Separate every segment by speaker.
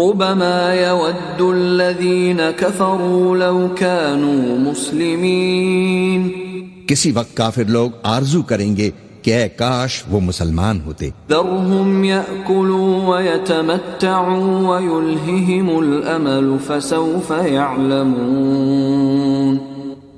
Speaker 1: ربما يود الذين كفروا لو كانوا مسلمين.
Speaker 2: کسی وقت کافر لوگ آرزو کریں گے کہ اے کاش وہ مسلمان ہوتے.
Speaker 1: ذرهم يأكلوا ويتمتعوا ويلههم الأمل فسوف يعلمون.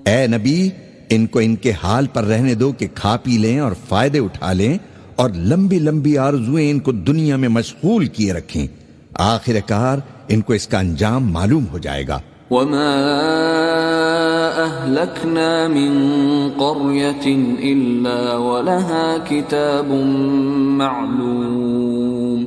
Speaker 2: اے نبی ان کو ان کے حال پر رہنے دو کہ کھا پی لیں اور فائدے اٹھا لیں اور لمبی لمبی آرزویں ان کو دنیا میں مشغول کیے رکھیں. آخر کار ان کو اس کا انجام معلوم ہو جائے گا.
Speaker 1: وما أهلكنا من قرية إلا ولها كتاب معلوم.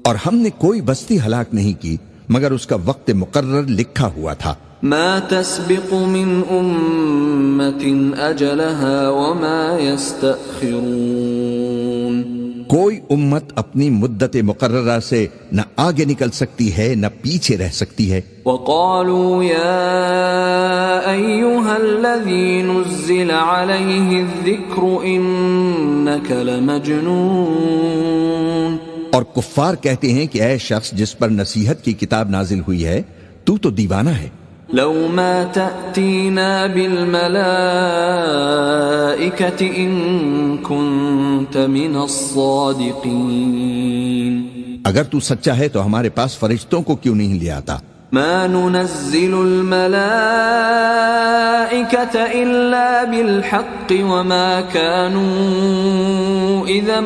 Speaker 2: اور ہم نے کوئی بستی ہلاک نہیں کی مگر اس کا وقت مقرر لکھا ہوا تھا.
Speaker 1: ما تسبق من أمة أجلها وما يستأخرون.
Speaker 2: کوئی امت اپنی مدت مقررہ سے نہ آگے نکل سکتی ہے نہ پیچھے رہ سکتی ہے.
Speaker 1: وقالوا يا أيها الذي نزل عليه الذكر إنك لمجنون.
Speaker 2: اور کفار کہتے ہیں کہ اے شخص جس پر نصیحت کی کتاب نازل ہوئی ہے تو دیوانہ ہے.
Speaker 1: لو ما تأتينا بالملائكة إن كنت من الصادقين.
Speaker 2: اگر تو سچا ہے تو ہمارے پاس فرشتوں کو کیوں نہیں لے آتا؟
Speaker 1: ما ننزل الملائكة إلا بالحق وما كانوا إذا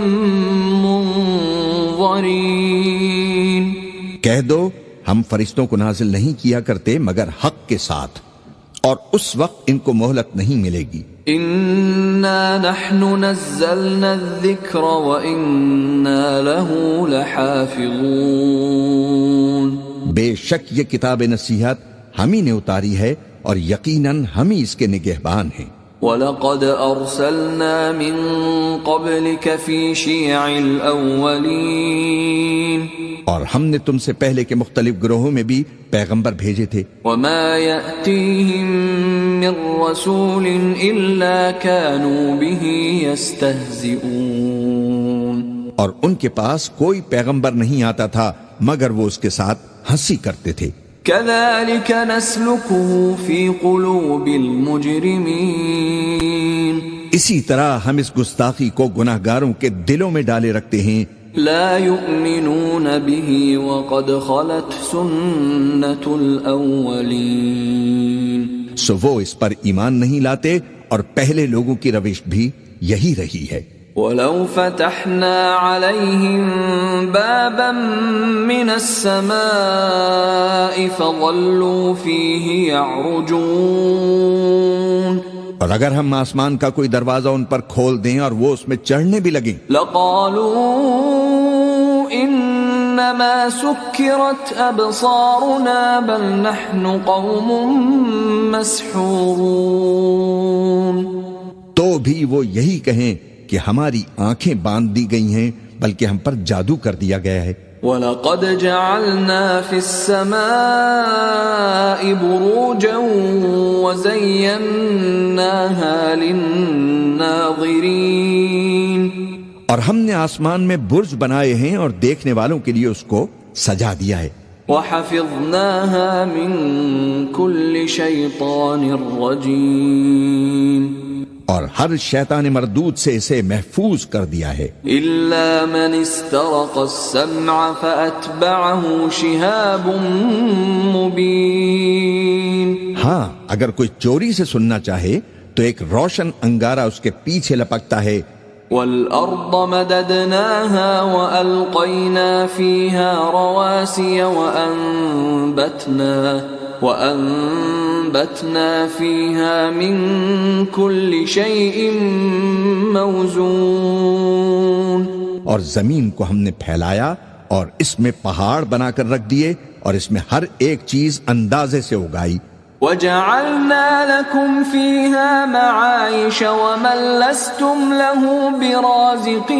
Speaker 1: منظرين.
Speaker 2: کہہ دو ہم فرشتوں کو نازل نہیں کیا کرتے مگر حق کے ساتھ اور اس وقت ان کو مہلت نہیں ملے گی.
Speaker 1: إنا نحن نزلنا الذكر وإنا له لحافظون.
Speaker 2: بے شک یہ کتاب نصیحت ہم ہی نے اتاری ہے اور یقیناً ہم ہی اس کے نگہبان ہیں.
Speaker 1: وَلَقَدْ أَرْسَلْنَا مِن قَبْلِكَ فِي شِيَعِ الْأَوَّلِينَ.
Speaker 2: اور ہم نے تم سے پہلے کے مختلف گروہوں میں بھی پیغمبر بھیجے تھے.
Speaker 1: وَمَا يَأْتِيهِم مِّن رَّسُولٍ إِلَّا كَانُوا بِهِ يَسْتَهْزِئُونَ.
Speaker 2: اور ان کے پاس کوئی پیغمبر نہیں آتا تھا مگر وہ اس کے ساتھ ہنسی کرتے تھے.
Speaker 1: كَذَلِكَ نَسْلُكُهُ فِي قُلُوبِ الْمُجْرِمِينَ.
Speaker 2: اسی طرح ہم اس گستاخی کو گناہگاروں کے دلوں میں ڈالے رکھتے ہیں.
Speaker 1: لا يؤمنون به وقد خلت سنة الأولين.
Speaker 2: سو وہ اس پر ایمان نہیں لاتے اور پہلے لوگوں کی روش بھی یہی رہی ہے.
Speaker 1: ولو فتحنا عليهم بابا من السماء فظلوا فيه يعرجون.
Speaker 2: اور اگر ہم آسمان کا کوئی دروازہ ان پر کھول دیں اور وہ اس میں چڑھنے بھی لگیں
Speaker 1: لقالوا انما سكرت ابصارنا بل نحن قوم مسحورون.
Speaker 2: تو بھی وہ یہی کہیں کہ ہماری آنکھیں باندھ دی گئی ہیں بلکہ ہم پر جادو کر دیا گیا ہے.
Speaker 1: وَلَقَدْ جَعَلْنَا فِي السَّمَاءِ بُرُوجًا وَزَيَّنَّاهَا لِلنَّاظِرِينَ.
Speaker 2: اور ہم نے آسمان میں برج بنائے ہیں اور دیکھنے والوں کے لیے اس کو سجا دیا ہے.
Speaker 1: وَحَفِظْنَاهَا مِن كُلِّ شَيْطَانٍ رَّجِيمٍ.
Speaker 2: اور ہر شیطان مردود سے اسے محفوظ کر دیا ہے.
Speaker 1: إِلَّا مَنِ اسْتَرَقَ السَّمْعَ فَأَتْبَعَهُ شِهَابٌ مُبِينٌ.
Speaker 2: ہاں اگر کوئی چوری سے سننا چاہے تو ایک روشن انگارہ اس کے پیچھے لپکتا ہے.
Speaker 1: وَالْأَرْضَ مَدَدْنَاهَا وَأَلْقَيْنَا فِيهَا رَوَاسِيَ وَأَنبَتْنَا فِيهَا مِن كُلِّ شَيْءٍ مَّوْزُونٍ.
Speaker 2: اور زمین کو ہم نے پھیلایا اور اس میں پہاڑ بنا کر رکھ دیے اور اس میں ہر ایک چیز اندازے سے اگائی.
Speaker 1: وَجَعَلْنَا لَكُمْ فِيهَا مَعَائِشَ وَمَن لَّسْتُمْ لَهُ بِرَازِقِينَ.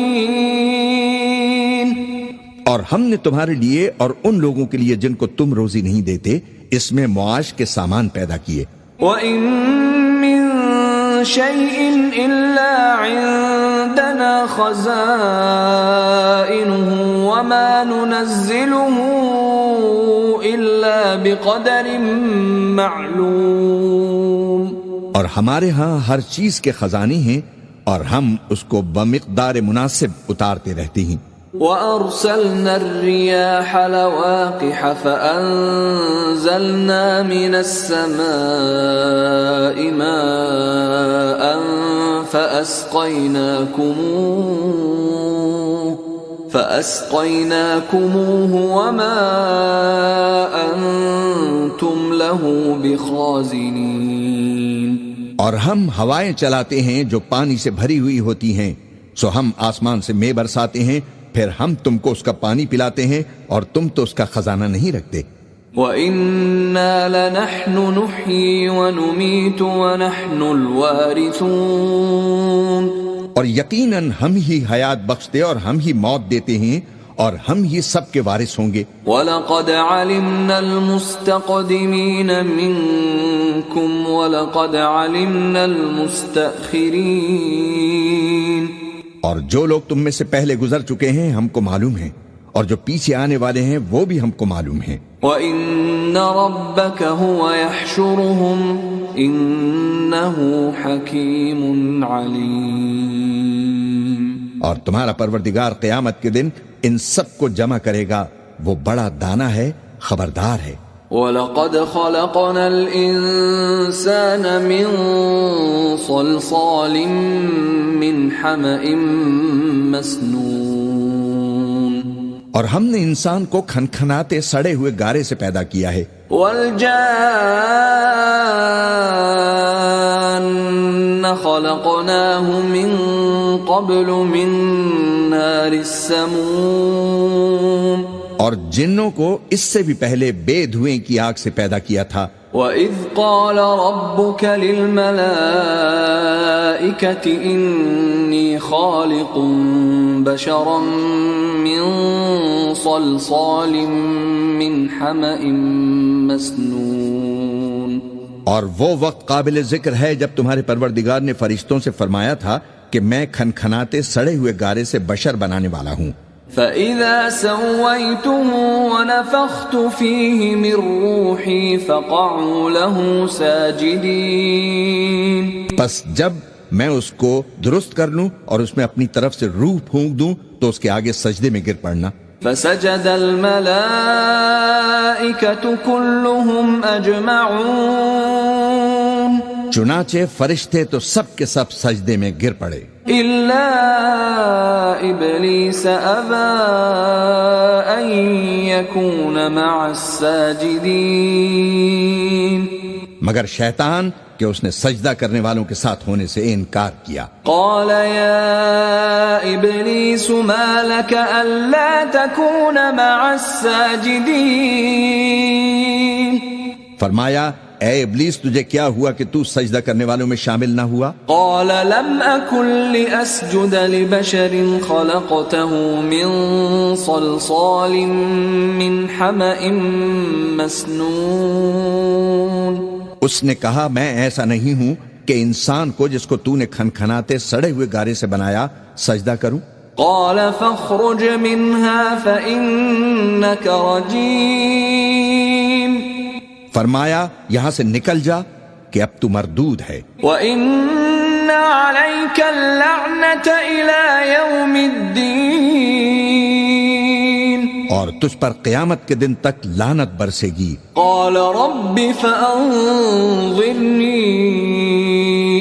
Speaker 2: اور ہم نے تمہارے لیے اور ان لوگوں کے لیے جن کو تم روزی نہیں دیتے اس میں معاش کے سامان پیدا کیے.
Speaker 1: وَإِن مِّن شَيْءٍ إِلَّا عِندَنَا خَزَائِنُهُ وَمَا نُنَزِّلُهُ إلا بقدر معلوم.
Speaker 2: اور ہمارے ہاں ہر چیز کے خزانے ہیں اور ہم اس کو بمقدار مناسب اتارتے رہتے ہیں.
Speaker 1: وَأَرْسَلْنَا الرِّيَاحَ لَوَاقِحَ فَأَنزَلْنَا مِنَ السَّمَاءِ مَاءً فَأَسْقَيْنَاكُمُوهُ وَمَا أَنْتُمْ لَهُ بِخَازِنِينَ.
Speaker 2: اور ہم ہوائیں چلاتے ہیں جو پانی سے بھری ہوئی ہوتی ہیں، سو ہم آسمان سے مے برساتے ہیں، پھر ہم تم کو اس کا پانی پلاتے ہیں اور تم تو اس کا خزانہ نہیں رکھتے.
Speaker 1: وَإِنَّا لَنَحْنُ نُحْيِي وَنُمِيتُ وَنَحْنُ الْوَارِثُونَ.
Speaker 2: اور یقیناً ہم ہی حیات بخشتے اور ہم ہی موت دیتے ہیں اور ہم ہی سب کے وارث ہوں گے.
Speaker 1: وَلَقَدْ عَلِمْنَا الْمُسْتَقْدِمِينَ مِنْكُمْ وَلَقَدْ عَلِمْنَا الْمُسْتَأْخِرِينَ.
Speaker 2: اور جو لوگ تم میں سے پہلے گزر چکے ہیں ہم کو معلوم ہیں، اور جو پیچھے آنے والے ہیں وہ بھی ہم کو معلوم ہیں.
Speaker 1: وَإِنَّ رَبَّكَ هُوَ يَحْشُرُهُمْ إِنَّهُ حَكِيمٌ عَلِيمٌ.
Speaker 2: اور تمہارا پروردگار قیامت کے دن ان سب کو جمع کرے گا، وہ بڑا دانا ہے، خبردار ہے.
Speaker 1: وَلَقَدْ خَلَقْنَا الْإِنسَانَ مِنْ صَلْصَالٍ مِّنْ حَمَإٍ مَسْنُونٍ.
Speaker 2: اور ہم نے انسان کو کھنکھناتے سڑے ہوئے گارے سے پیدا کیا ہے.
Speaker 1: وَالْجَانَّ خَلَقْنَاهُ مِنْ قَبْلُ مِنْ نَارِ السَّمُومِ.
Speaker 2: اور جنوں کو اس سے بھی پہلے بے دھوئیں کی آگ سے پیدا کیا تھا.
Speaker 1: وَإِذْ قَالَ رَبُّكَ لِلْمَلَائِكَةِ إِنِّي خَالِقٌ بَشَرًا مِّن صَلْصَالٍ مِّنْ حَمَإٍ مَسْنُونٍ.
Speaker 2: اور وہ وقت قابل ذکر ہے جب تمہارے پروردگار نے فرشتوں سے فرمایا تھا کہ میں کھنکھناتے سڑے ہوئے گارے سے بشر بنانے والا ہوں.
Speaker 1: فَإِذَا سَوَّيْتُهُ وَنَفَخْتُ فِيهِ مِنْ رُوحِي فَقَعُوا لَهُ سَاجِدِينَ.
Speaker 2: پس جب میں اس کو درست کر لوں اور اس میں اپنی طرف سے روح پھونک دوں تو اس کے آگے سجدے میں گر پڑنا.
Speaker 1: فَسَجَدَ الْمَلَائِكَةُ كُلُّهُمْ أَجْمَعُونَ.
Speaker 2: چنانچہ فرشتے تو سب کے سب سجدے میں گر پڑے
Speaker 1: إِلَّا إِبْلِيسَ أَبَى أَن يَكُونَ مَعَ السَّاجِدِينَ.
Speaker 2: مگر شیطان کہ اس نے سجدہ کرنے والوں کے ساتھ ہونے سے انکار کیا.
Speaker 1: قال يا إبليس ما لك ألا تكون مع الساجدين.
Speaker 2: فرمایا اے ابلیس تجھے کیا ہوا کہ تو سجدہ کرنے والوں میں شامل نہ ہوا؟
Speaker 1: قال لم أكن لأسجد لبشر خلقته من صلصال من حمأ مسنون.
Speaker 2: اس نے کہا میں ایسا نہیں ہوں کہ انسان کو جس کو تو نے کھنکھناتے سڑے ہوئے گارے سے بنایا سجدہ کروں.
Speaker 1: قال فاخرج منها فإنك رجيم.
Speaker 2: فرمایا یہاں سے نکل جا کہ اب تو مردود ہے.
Speaker 1: وَإِنَّ عَلَيْكَ اللَّعْنَةَ إِلَى يَوْمِ الدِّينِ.
Speaker 2: اور تجھ پر قیامت کے دن تک لعنت برسے گی.
Speaker 1: قال رب فأنظرني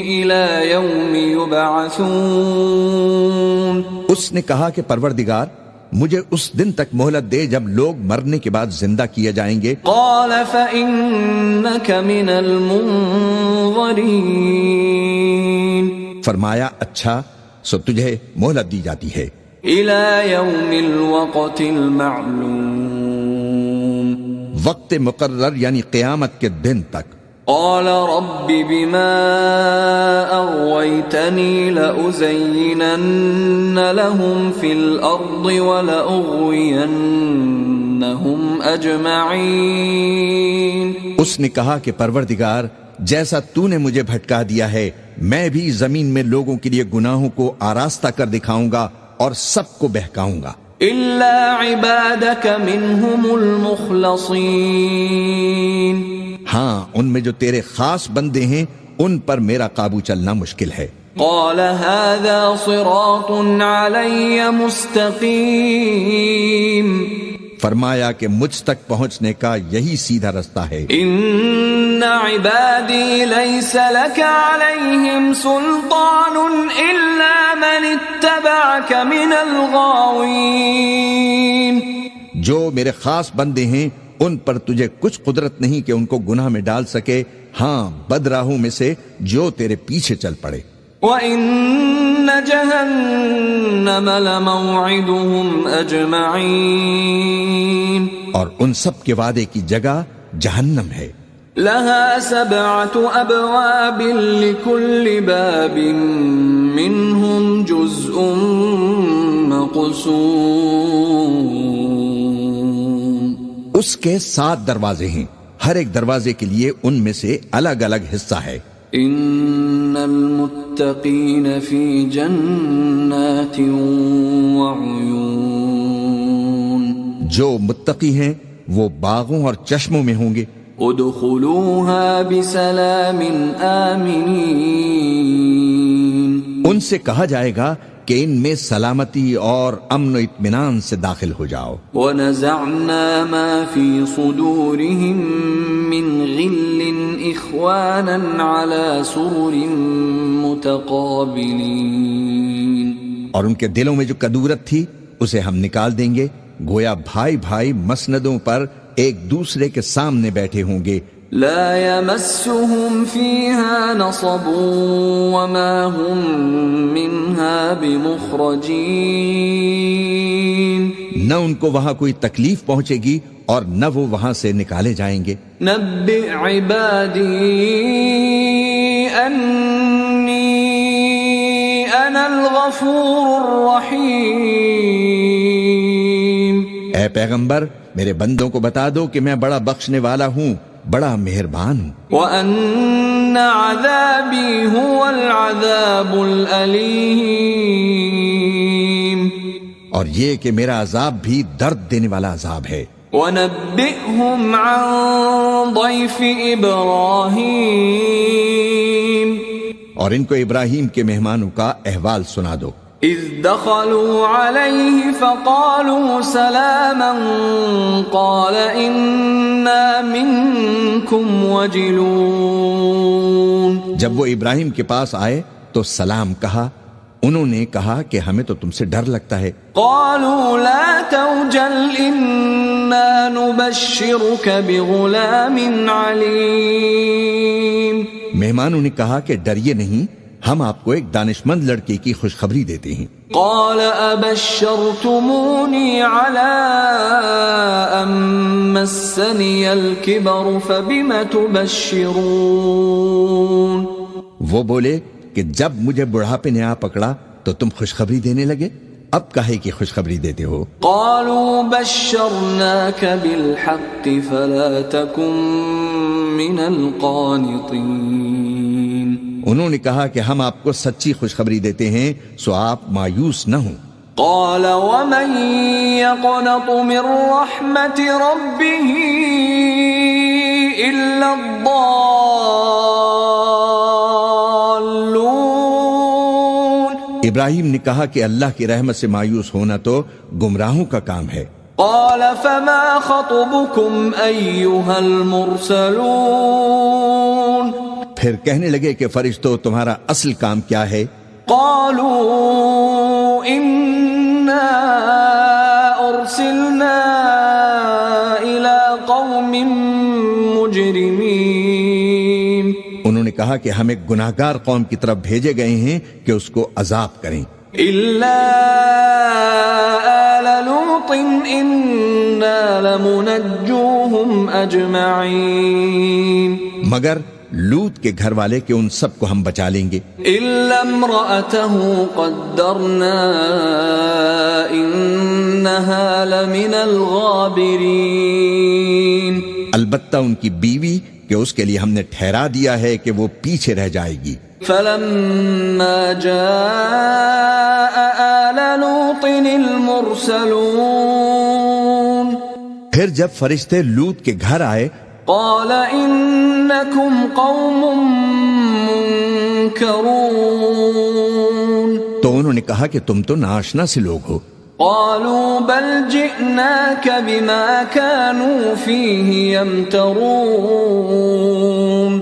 Speaker 1: إلى يوم يبعثون.
Speaker 2: اس نے کہا کہ پروردگار مجھے اس دن تک مہلت دے جب لوگ مرنے کے بعد زندہ کیے جائیں گے.
Speaker 1: قال فإنك من المنظرين.
Speaker 2: فرمایا اچھا سو تجھے مہلت دی جاتی ہے
Speaker 1: إلى يوم الوقت المعلوم.
Speaker 2: وقت مقرر یعنی قیامت کے دن تک.
Speaker 1: قال رب بما أغويتني لأزينن لهم في الأرض ولأغوينهم أجمعين.
Speaker 2: اس نے کہا کہ پروردگار جیسا تو نے مجھے بھٹکا دیا ہے میں بھی زمین میں لوگوں کے لیے گناہوں کو آراستہ کر دکھاؤں گا اور سب کو بہکاؤں گا.
Speaker 1: إلا عبادك منهم المخلصين.
Speaker 2: ہاں ان میں جو تیرے خاص بندے ہیں ان پر میرا قابو چلنا مشکل ہے.
Speaker 1: قال هذا صراط علي مستقيم.
Speaker 2: فرمایا کہ مجھ تک پہنچنے کا یہی سیدھا رستہ ہے.
Speaker 1: ان عبادی لیس لك عليهم سلطان الا من اتبعك من الغاوين.
Speaker 2: جو میرے خاص بندے ہیں ان پر تجھے کچھ قدرت نہیں کہ ان کو گناہ میں ڈال سکے، ہاں بدراہوں میں سے جو تیرے پیچھے چل پڑے.
Speaker 1: وَإِنَّ جَهَنَّمَ لَمَوْعِدُهُمْ أَجْمَعِينَ.
Speaker 2: اور ان سب کے وعدے کی جگہ جہنم ہے.
Speaker 1: لَهَا 7 أَبْوَابٍ لِكُلِّ بَابٍ مِّنْهُمْ جُزْءٌ مَّقْسُومٌ.
Speaker 2: اس کے 7 دروازے ہیں، ہر ایک دروازے کے لیے ان میں سے الگ الگ حصہ ہے.
Speaker 1: ان المتقین فی جنات وعیون.
Speaker 2: جو متقی ہیں وہ باغوں اور چشموں میں ہوں گے.
Speaker 1: ادخلوها بسلام آمنین.
Speaker 2: ان سے کہا جائے گا کہ ان میں سلامتی اور امن و اطمینان سے داخل ہو جاؤ.
Speaker 1: وَنَزَعْنَا مَا فِي صُدُورِهِم مِّن غِلٍّ إِخْوَانًا عَلَى سُرُرٍ مُتَقَابِلِينَ.
Speaker 2: اور ان کے دلوں میں جو کدورت تھی اسے ہم نکال دیں گے، گویا بھائی بھائی مسندوں پر ایک دوسرے کے سامنے بیٹھے ہوں گے.
Speaker 1: لا يمسهم فيها نصب وما هم منها بمخرجين.
Speaker 2: نہ ان کو وہاں کوئی تکلیف پہنچے گی اور نہ وہ وہاں سے نکالے جائیں گے.
Speaker 1: نبئ عبادي أني أنا الغفور الرحيم.
Speaker 2: اے پیغمبر میرے بندوں کو بتا دو کہ میں بڑا بخشنے والا ہوں، بڑا مہربان ہوں.
Speaker 1: وَأَنَّ عَذَابِي هُوَ الْعَذَابُ الْأَلِيمُ.
Speaker 2: اور یہ کہ میرا عذاب بھی درد دینے والا عذاب ہے.
Speaker 1: وَنَبِّئْهُمْ عَنْ ضَيْفِ إِبْرَاهِيمَ.
Speaker 2: اور ان کو ابراہیم کے مہمانوں کا احوال سنا دو.
Speaker 1: اذ دخلوا عليه فقالوا سلاما قال انا منكم وجلون.
Speaker 2: جب وہ ابراہیم کے پاس آئے تو سلام کہا، انہوں نے کہا کہ ہمیں تو تم سے ڈر لگتا ہے.
Speaker 1: قالوا لا توجل انا نبشرك بغلام عليم.
Speaker 2: مہمانوں نے کہا کہ ڈریے نہیں، ہم آپ کو ایک دانشمند لڑکے کی خوشخبری دیتے ہیں.
Speaker 1: قال ابشرتموني على ان مسني الكبر فبم تبشرون.
Speaker 2: وہ بولے کہ جب مجھے بڑھاپے نے آ پکڑا تو تم خوشخبری دینے لگے، اب کاہے کی خوشخبری دیتے ہو؟
Speaker 1: قالوا بشرناك بالحق فلا تكن من القانطين.
Speaker 2: انہوں نے کہا کہ ہم آپ کو سچی خوشخبری دیتے ہیں سو آپ مایوس نہ ہوں.
Speaker 1: قال ومن يقنط من رحمة ربه إلا الضالون.
Speaker 2: ابراہیم نے کہا کہ اللہ کی رحمت سے مایوس ہونا تو گمراہوں کا کام ہے.
Speaker 1: قال فما خطبكم أيها المرسلون.
Speaker 2: پھر کہنے لگے کہ فرشتوں تمہارا اصل کام کیا ہے؟
Speaker 1: قالوا إنا أرسلنا إلى قوم مجرمين.
Speaker 2: انہوں نے کہا کہ ہم ایک گناہگار قوم کی طرف بھیجے گئے ہیں کہ اس کو عذاب کریں.
Speaker 1: إلا آل لوط إنا لمنجوهم أجمعين.
Speaker 2: مگر لوط کے گھر والے کہ ان سب کو ہم بچا لیں گے.
Speaker 1: إلا امرأته قدرنا إنها لمن الغابرين.
Speaker 2: البتہ ان کی بیوی کہ اس کے لیے ہم نے ٹھہرا دیا ہے کہ وہ پیچھے رہ جائے گی۔
Speaker 1: فلما جاء آل لوط المرسلون
Speaker 2: پھر جب فرشتے لوط کے گھر آئے،
Speaker 1: قال انکم قوم منکرون
Speaker 2: تو انہوں نے کہا کہ تم تو ناآشنا سے لوگ ہو۔
Speaker 1: قالوا بل جئناك بما كانوا فيه يمترون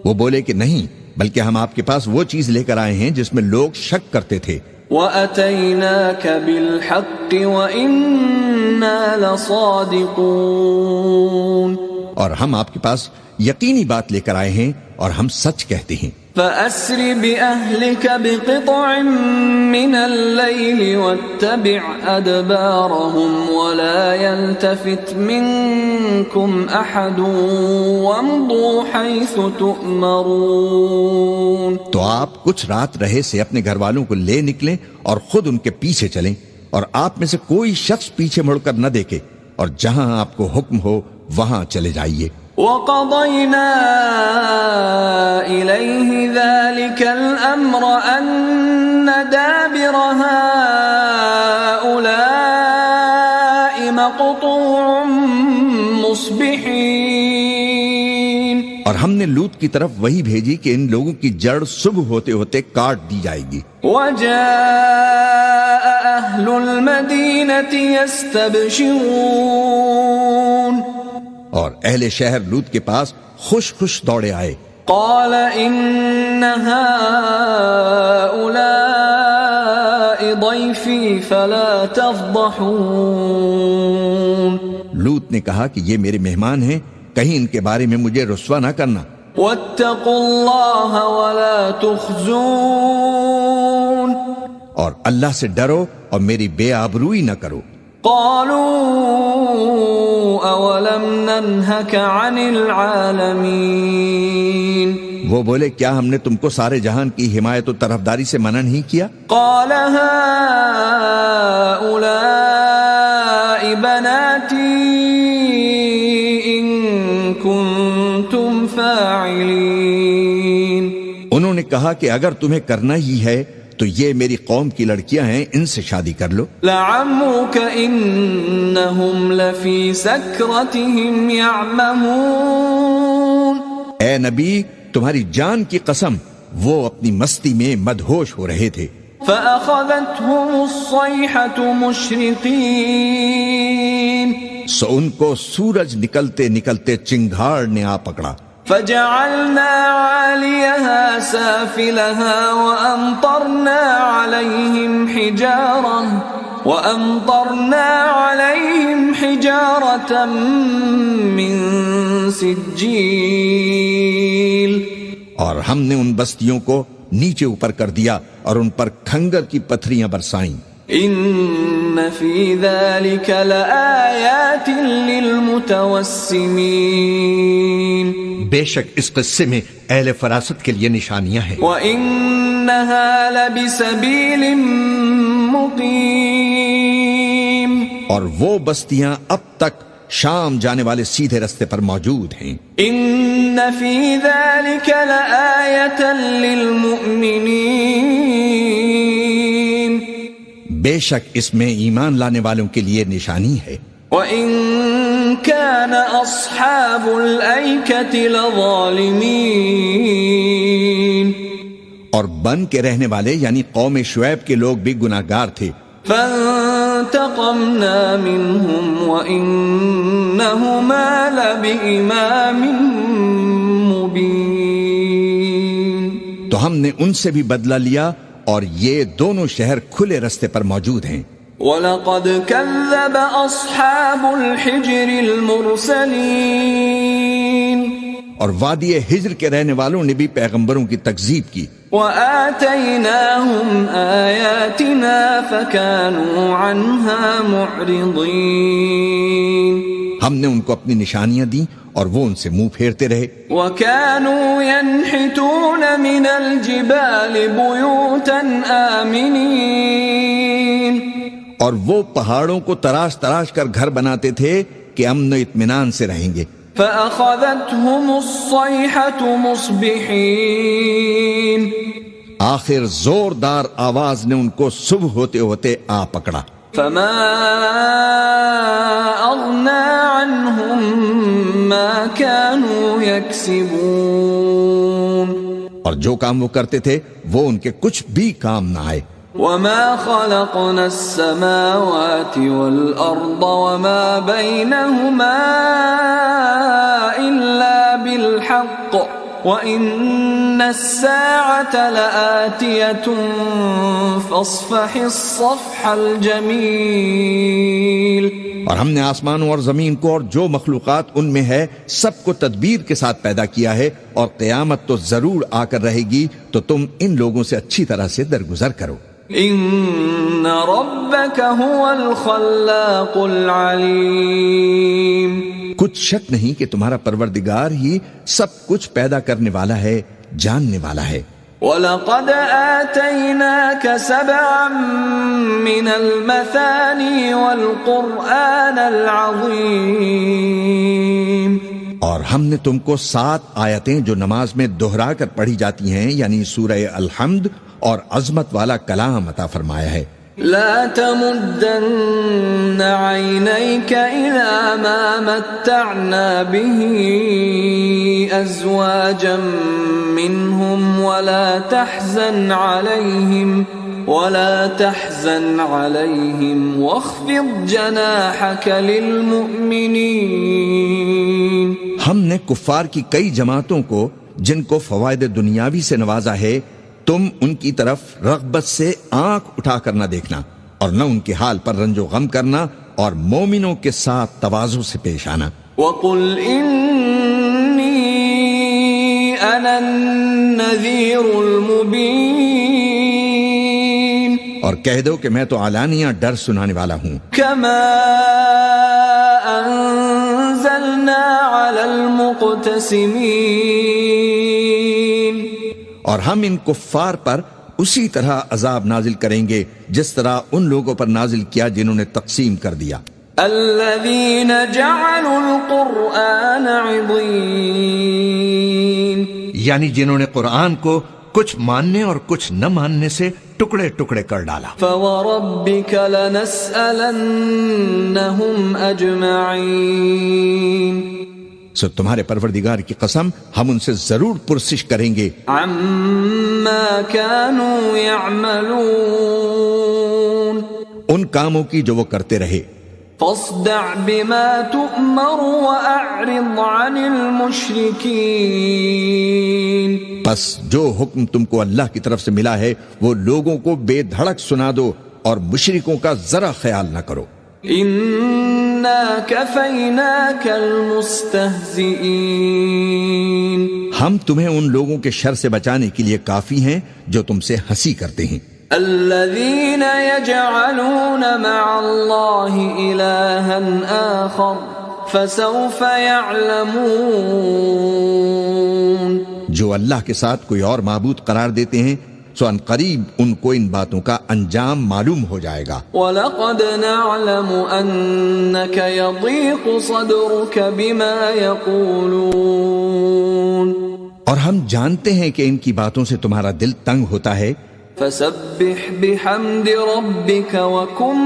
Speaker 2: وہ بولے کہ نہیں، بلکہ ہم آپ کے پاس وہ چیز لے کر آئے ہیں جس میں لوگ شک کرتے تھے۔
Speaker 1: وَأَتَيْنَاكَ بِالْحَقِّ وَإِنَّا لَصَادِقُونَ
Speaker 2: اور ہم آپ کے پاس یقینی بات لے کر آئے ہیں اور ہم سچ کہتے ہیں۔
Speaker 1: فَأَسْرِ بِأَهْلِكَ بِقِطْعٍ مِّنَ اللَّيْلِ وَاتَّبِعْ أَدْبَارَهُمْ وَلَا يَلْتَفِتْ مِنكُمْ أَحَدٌ وَامْضُوا حَيْثُ تُؤْمَرُونَ
Speaker 2: تو آپ کچھ رات رہے سے اپنے گھر والوں کو لے نکلیں اور خود ان کے پیچھے چلیں، اور آپ میں سے کوئی شخص پیچھے مڑ کر نہ دیکھے، اور جہاں آپ کو حکم ہو وہاں چلے جائیے۔
Speaker 1: وَقَضَيْنَا إِلَيْهِ ذَلِكَ الْأَمْرَ أَنَّ دَابِرَ هَؤُلَاءِ مَقْطُوعٌ مُصْبِحِينَ
Speaker 2: اور ہم نے لوط کی طرف وہی بھیجی کہ ان لوگوں کی جڑ صبح ہوتے ہوتے کاٹ دی جائے گی۔
Speaker 1: وَجَاءَ أَهْلُ الْمَدِينَةِ يَسْتَبْشِرُونَ
Speaker 2: اور اہل شہر لوط کے پاس خوش خوش دوڑے آئے۔
Speaker 1: قال ان هؤلاء ضيفي فلا تفضحون
Speaker 2: لوط نے کہا کہ یہ میرے مہمان ہیں، کہیں ان کے بارے میں مجھے رسوا نہ کرنا۔
Speaker 1: واتقوا الله ولا تخزون
Speaker 2: اور اللہ سے ڈرو اور میری بے آبروئی نہ کرو۔
Speaker 1: قالوا اولم ننهك عن العالمين
Speaker 2: وہ بولے کیا ہم نے تم کو سارے جہان کی حمایت و طرفداری سے منع نہیں کیا؟
Speaker 1: قال هؤلاء بناتي إن كنتم فاعلين
Speaker 2: انہوں نے کہا کہ اگر تمہیں کرنا ہی ہے تو یہ میری قوم کی لڑکیاں ہیں، ان سے شادی کر لو۔
Speaker 1: لعمرك إنهم لفي سكرتهم يعمهون
Speaker 2: اے نبی، تمہاری جان کی قسم وہ اپنی مستی میں مدہوش ہو رہے تھے۔
Speaker 1: فأخذتهم الصيحة مشرقين
Speaker 2: سو ان کو سورج نکلتے نکلتے چنگھاڑ نے آ پکڑا۔
Speaker 1: فجعلنا عاليها سافلها وأمطرنا عليهم حجارة من سجيل
Speaker 2: اور ہم نے ان بستیوں کو نیچے اوپر کر دیا اور ان پر کھنگر کی پتھریاں برسائیں۔
Speaker 1: ان في ذلك لآيات للمتوسمين
Speaker 2: بے شک اس قصے میں اہل فراست کے لیے نشانیاں ہیں۔
Speaker 1: وإنها لبسبيل مقيم
Speaker 2: اور وہ بستیاں اب تک شام جانے والے سیدھے رستے پر موجود ہیں۔
Speaker 1: ان في ذلك لآية للمؤمنين
Speaker 2: بے شک اس میں ایمان لانے والوں کے لیے نشانی ہے۔
Speaker 1: وَإِن كَانَ أَصْحَابُ الْأَيْكَةِ لَظَالِمِينَ
Speaker 2: اور بن کے رہنے والے یعنی قوم شعیب کے لوگ بھی گناہگار تھے۔
Speaker 1: فَانْتَقَمْنَا مِنْهُمْ وَإِنَّهُمَا لَبِإِمَامٍ مُبِينٍ
Speaker 2: تو ہم نے ان سے بھی بدلہ لیا اور یہ دونوں شہر کھلے رستے پر موجود ہیں۔
Speaker 1: وَلَقَدْ كَذَّبَ أَصْحَابُ الْحِجْرِ الْمُرْسَلِينَ
Speaker 2: اور وادی ہجر کے رہنے والوں نے بھی پیغمبروں کی تکذیب کی۔
Speaker 1: وَآتَيْنَاهُمْ آيَاتِنَا فَكَانُوا عَنْهَا مُعْرِضِينَ
Speaker 2: ہم نے ان کو اپنی نشانیاں دیں اور وہ ان سے منہ پھیرتے رہے۔
Speaker 1: وَكَانُوا يَنْحِتُونَ مِنَ الْجِبَالِ بُيُوتًا آمِنِينَ
Speaker 2: اور وہ پہاڑوں کو تراش تراش کر گھر بناتے تھے کہ امن و اطمینان سے رہیں گے۔
Speaker 1: فأخذتهم الصيحة مصبحين
Speaker 2: آخر زوردار آواز نے ان کو صبح ہوتے ہوتے آ پکڑا.
Speaker 1: فما أغنى عنهم ما كانوا يكسبون
Speaker 2: اور جو کام وہ کرتے تھے وہ ان کے کچھ بھی کام نہ آئے.
Speaker 1: وما خلقنا السماوات والأرض وما بينهما إلا بالحق وإن الساعة لآتية فاصفح الصفح الجميل.
Speaker 2: اور ہم نے آسمانوں اور زمین کو اور جو مخلوقات ان میں ہے سب کو تدبیر کے ساتھ پیدا کیا ہے، اور قیامت تو ضرور آ کر رہے گی، تو تم ان لوگوں سے اچھی طرح سے درگزر کرو.
Speaker 1: ان ربك هو الخلاق العلیم.
Speaker 2: کچھ شک نہیں کہ تمہارا پروردگار ہی سب کچھ پیدا کرنے والا ہے، جاننے والا ہے.
Speaker 1: وَلَقَدْ آتَيْنَاكَ سَبْعًا مِّنَ الْمَثَانِي وَالْقُرْآنَ الْعَظِيمِ.
Speaker 2: اور ہم نے تم کو 7 آیتیں جو نماز میں دہرا کر پڑھی جاتی ہیں، یعنی سورہ الحمد اور عظمت والا کلام عطا فرمایا ہے.
Speaker 1: لا تمدن عينيك إلى ما متعنا به أزواجا منهم ولا تحزن عليهم واخفض جناحك للمؤمنين.
Speaker 2: ہم نے کفار کی کئی جماعتوں کو جن کو فوائد دنیاوی سے نوازا ہے، تم ان کی طرف رغبت سے آنکھ اٹھا کر نہ دیکھنا، اور نہ ان کے حال پر رنج و غم کرنا، اور مومنوں کے ساتھ تواضع سے پیش آنا.
Speaker 1: وَقُلْ إِنِّي أَنَا النَّذِيرُ الْمُبِينُ.
Speaker 2: اور کہہ دو کہ میں تو علانیہ ڈر سنانے والا ہوں.
Speaker 1: كَمَا أَنزَلْنَا عَلَى الْمُقْتَسِمِينَ.
Speaker 2: اور ہم ان کفار پر اسی طرح عذاب نازل کریں گے جس طرح ان لوگوں پر نازل کیا جنہوں نے تقسیم کر دیا.
Speaker 1: الذين جعلوا القرآن عضين.
Speaker 2: یعنی جنہوں نے قرآن کو کچھ ماننے اور کچھ نہ ماننے سے ٹکڑے ٹکڑے کر ڈالا.
Speaker 1: فوربك لنسألنهم أجمعين.
Speaker 2: سو تمہارے پروردگار کی قسم ہم ان سے ضرور پرسش کریں گے
Speaker 1: عما كانوا يعملون.
Speaker 2: ان کاموں کی جو وہ کرتے رہے.
Speaker 1: فاصدع بما تؤمر وأعرض عن المشركين.
Speaker 2: بس جو حکم تم کو اللہ کی طرف سے ملا ہے وہ لوگوں کو بے دھڑک سنا دو، اور مشرکوں کا ذرا خیال نہ کرو.
Speaker 1: اِنَّا كَفَيْنَاكَ الْمُسْتَهْزِئِينَ.
Speaker 2: ہم تمہیں ان لوگوں کے شر سے بچانے کے لیے کافی ہیں جو تم سے ہنسی کرتے ہیں.
Speaker 1: الَّذِينَ يَجْعَلُونَ مَعَ اللَّهِ إِلَٰهًا آخَرَ فَسَوْفَ يَعْلَمُونَ.
Speaker 2: جو اللہ کے ساتھ کوئی اور معبود قرار دیتے ہیں سو ان قریب ان کو ان باتوں کا انجام معلوم ہو جائے گا.
Speaker 1: وَلَقَدْ نَعْلَمُ أَنَّكَ يَضِيقُ صَدْرُكَ بِمَا يَقُولُونَ.
Speaker 2: اور ہم جانتے ہیں کہ ان کی باتوں سے تمہارا دل تنگ ہوتا ہے.
Speaker 1: فَسَبِّحْ بِحَمْدِ رَبِّكَ وَكُن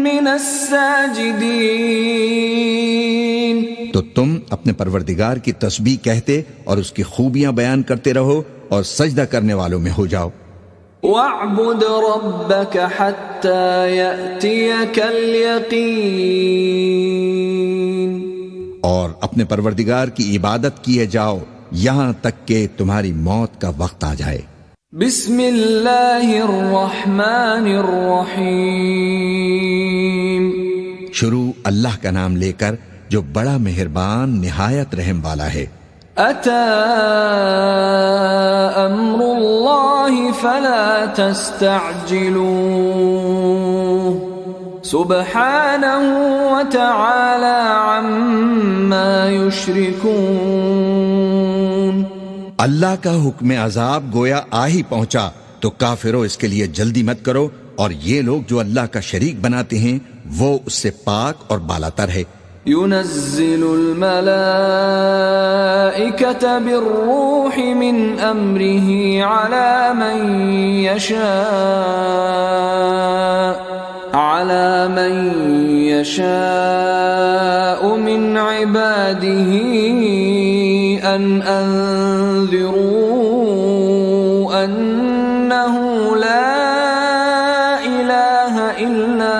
Speaker 1: مِّنَ السَّاجِدِينَ.
Speaker 2: تو تم اپنے پروردگار کی تسبیح کہتے اور اس کی خوبیاں بیان کرتے رہو اور سجدہ کرنے والوں میں ہو جاؤ.
Speaker 1: وَاعْبُدْ رَبَّكَ حَتَّى يَأْتِيَكَ الْيَقِينُ.
Speaker 2: اور اپنے پروردگار کی عبادت کیے جاؤ یہاں تک کہ تمہاری موت کا وقت آ جائے.
Speaker 1: بسم اللہ الرحمن الرحیم.
Speaker 2: شروع اللہ کا نام لے کر جو بڑا مہربان نہایت رحم والا ہے.
Speaker 1: اتی امر اللہ فلا تستعجلوه سبحانہ وتعالی عما یشرکون.
Speaker 2: اللہ کا حکم عذاب گویا آ ہی پہنچا تو کافروں اس کے لیے جلدی مت کرو، اور یہ لوگ جو اللہ کا شریک بناتے ہیں وہ اس سے پاک اور بالا تر ہے.
Speaker 1: ينزل الملائكة بالروح من أمره على من يشاء من عباده أن أنذروا أنه لا إله إلا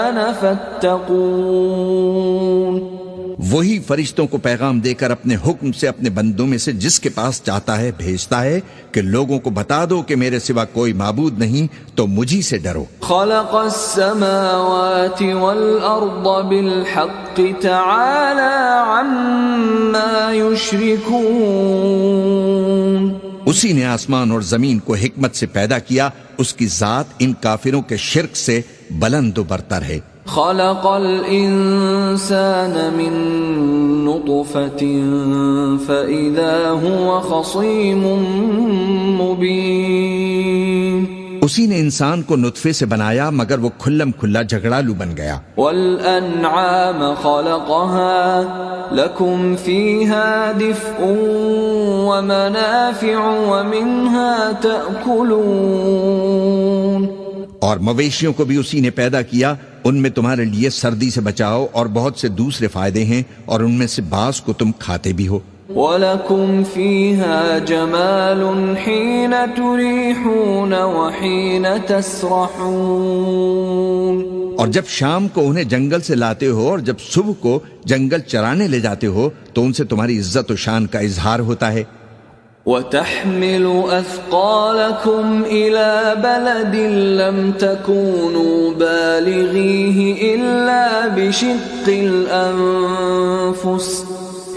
Speaker 1: أنا فاتقون.
Speaker 2: وہی فرشتوں کو پیغام دے کر اپنے حکم سے اپنے بندوں میں سے جس کے پاس چاہتا ہے بھیجتا ہے کہ لوگوں کو بتا دو کہ میرے سوا کوئی معبود نہیں تو مجھی سے ڈرو.
Speaker 1: خلق السماوات والأرض بالحق تعالى عما يشركون.
Speaker 2: اسی نے آسمان اور زمین کو حکمت سے پیدا کیا، اس کی ذات ان کافروں کے شرک سے بلند و برتر ہے.
Speaker 1: خلق الإنسان من نطفة فإذا هو خصيم مبين.
Speaker 2: اسی نے انسان کو نطفے سے بنایا مگر وہ کھلم کھلا جھگڑالو بن گیا.
Speaker 1: والأنعام خلقها لكم فيها دفء ومنافع ومنها تأكلون.
Speaker 2: اور مویشیوں کو بھی اسی نے پیدا کیا، ان میں تمہارے لیے سردی سے بچاؤ اور بہت سے دوسرے فائدے ہیں، اور ان میں سے بعض کو تم کھاتے بھی ہو.
Speaker 1: وَلَكُمْ فِيهَا جَمَالٌ حِينَ تُرِيحُونَ وَحِينَ تَسْرَحُونَ.
Speaker 2: اور جب شام کو انہیں جنگل سے لاتے ہو اور جب صبح کو جنگل چرانے لے جاتے ہو تو ان سے تمہاری عزت و شان کا اظہار ہوتا ہے.
Speaker 1: وَتَحْمِلُ أَثْقَالَكُمْ إِلَى بَلَدٍ لَمْ تَكُونُوا بَالِغِيهِ إِلَّا بِشِقِّ الْأَنفُسِ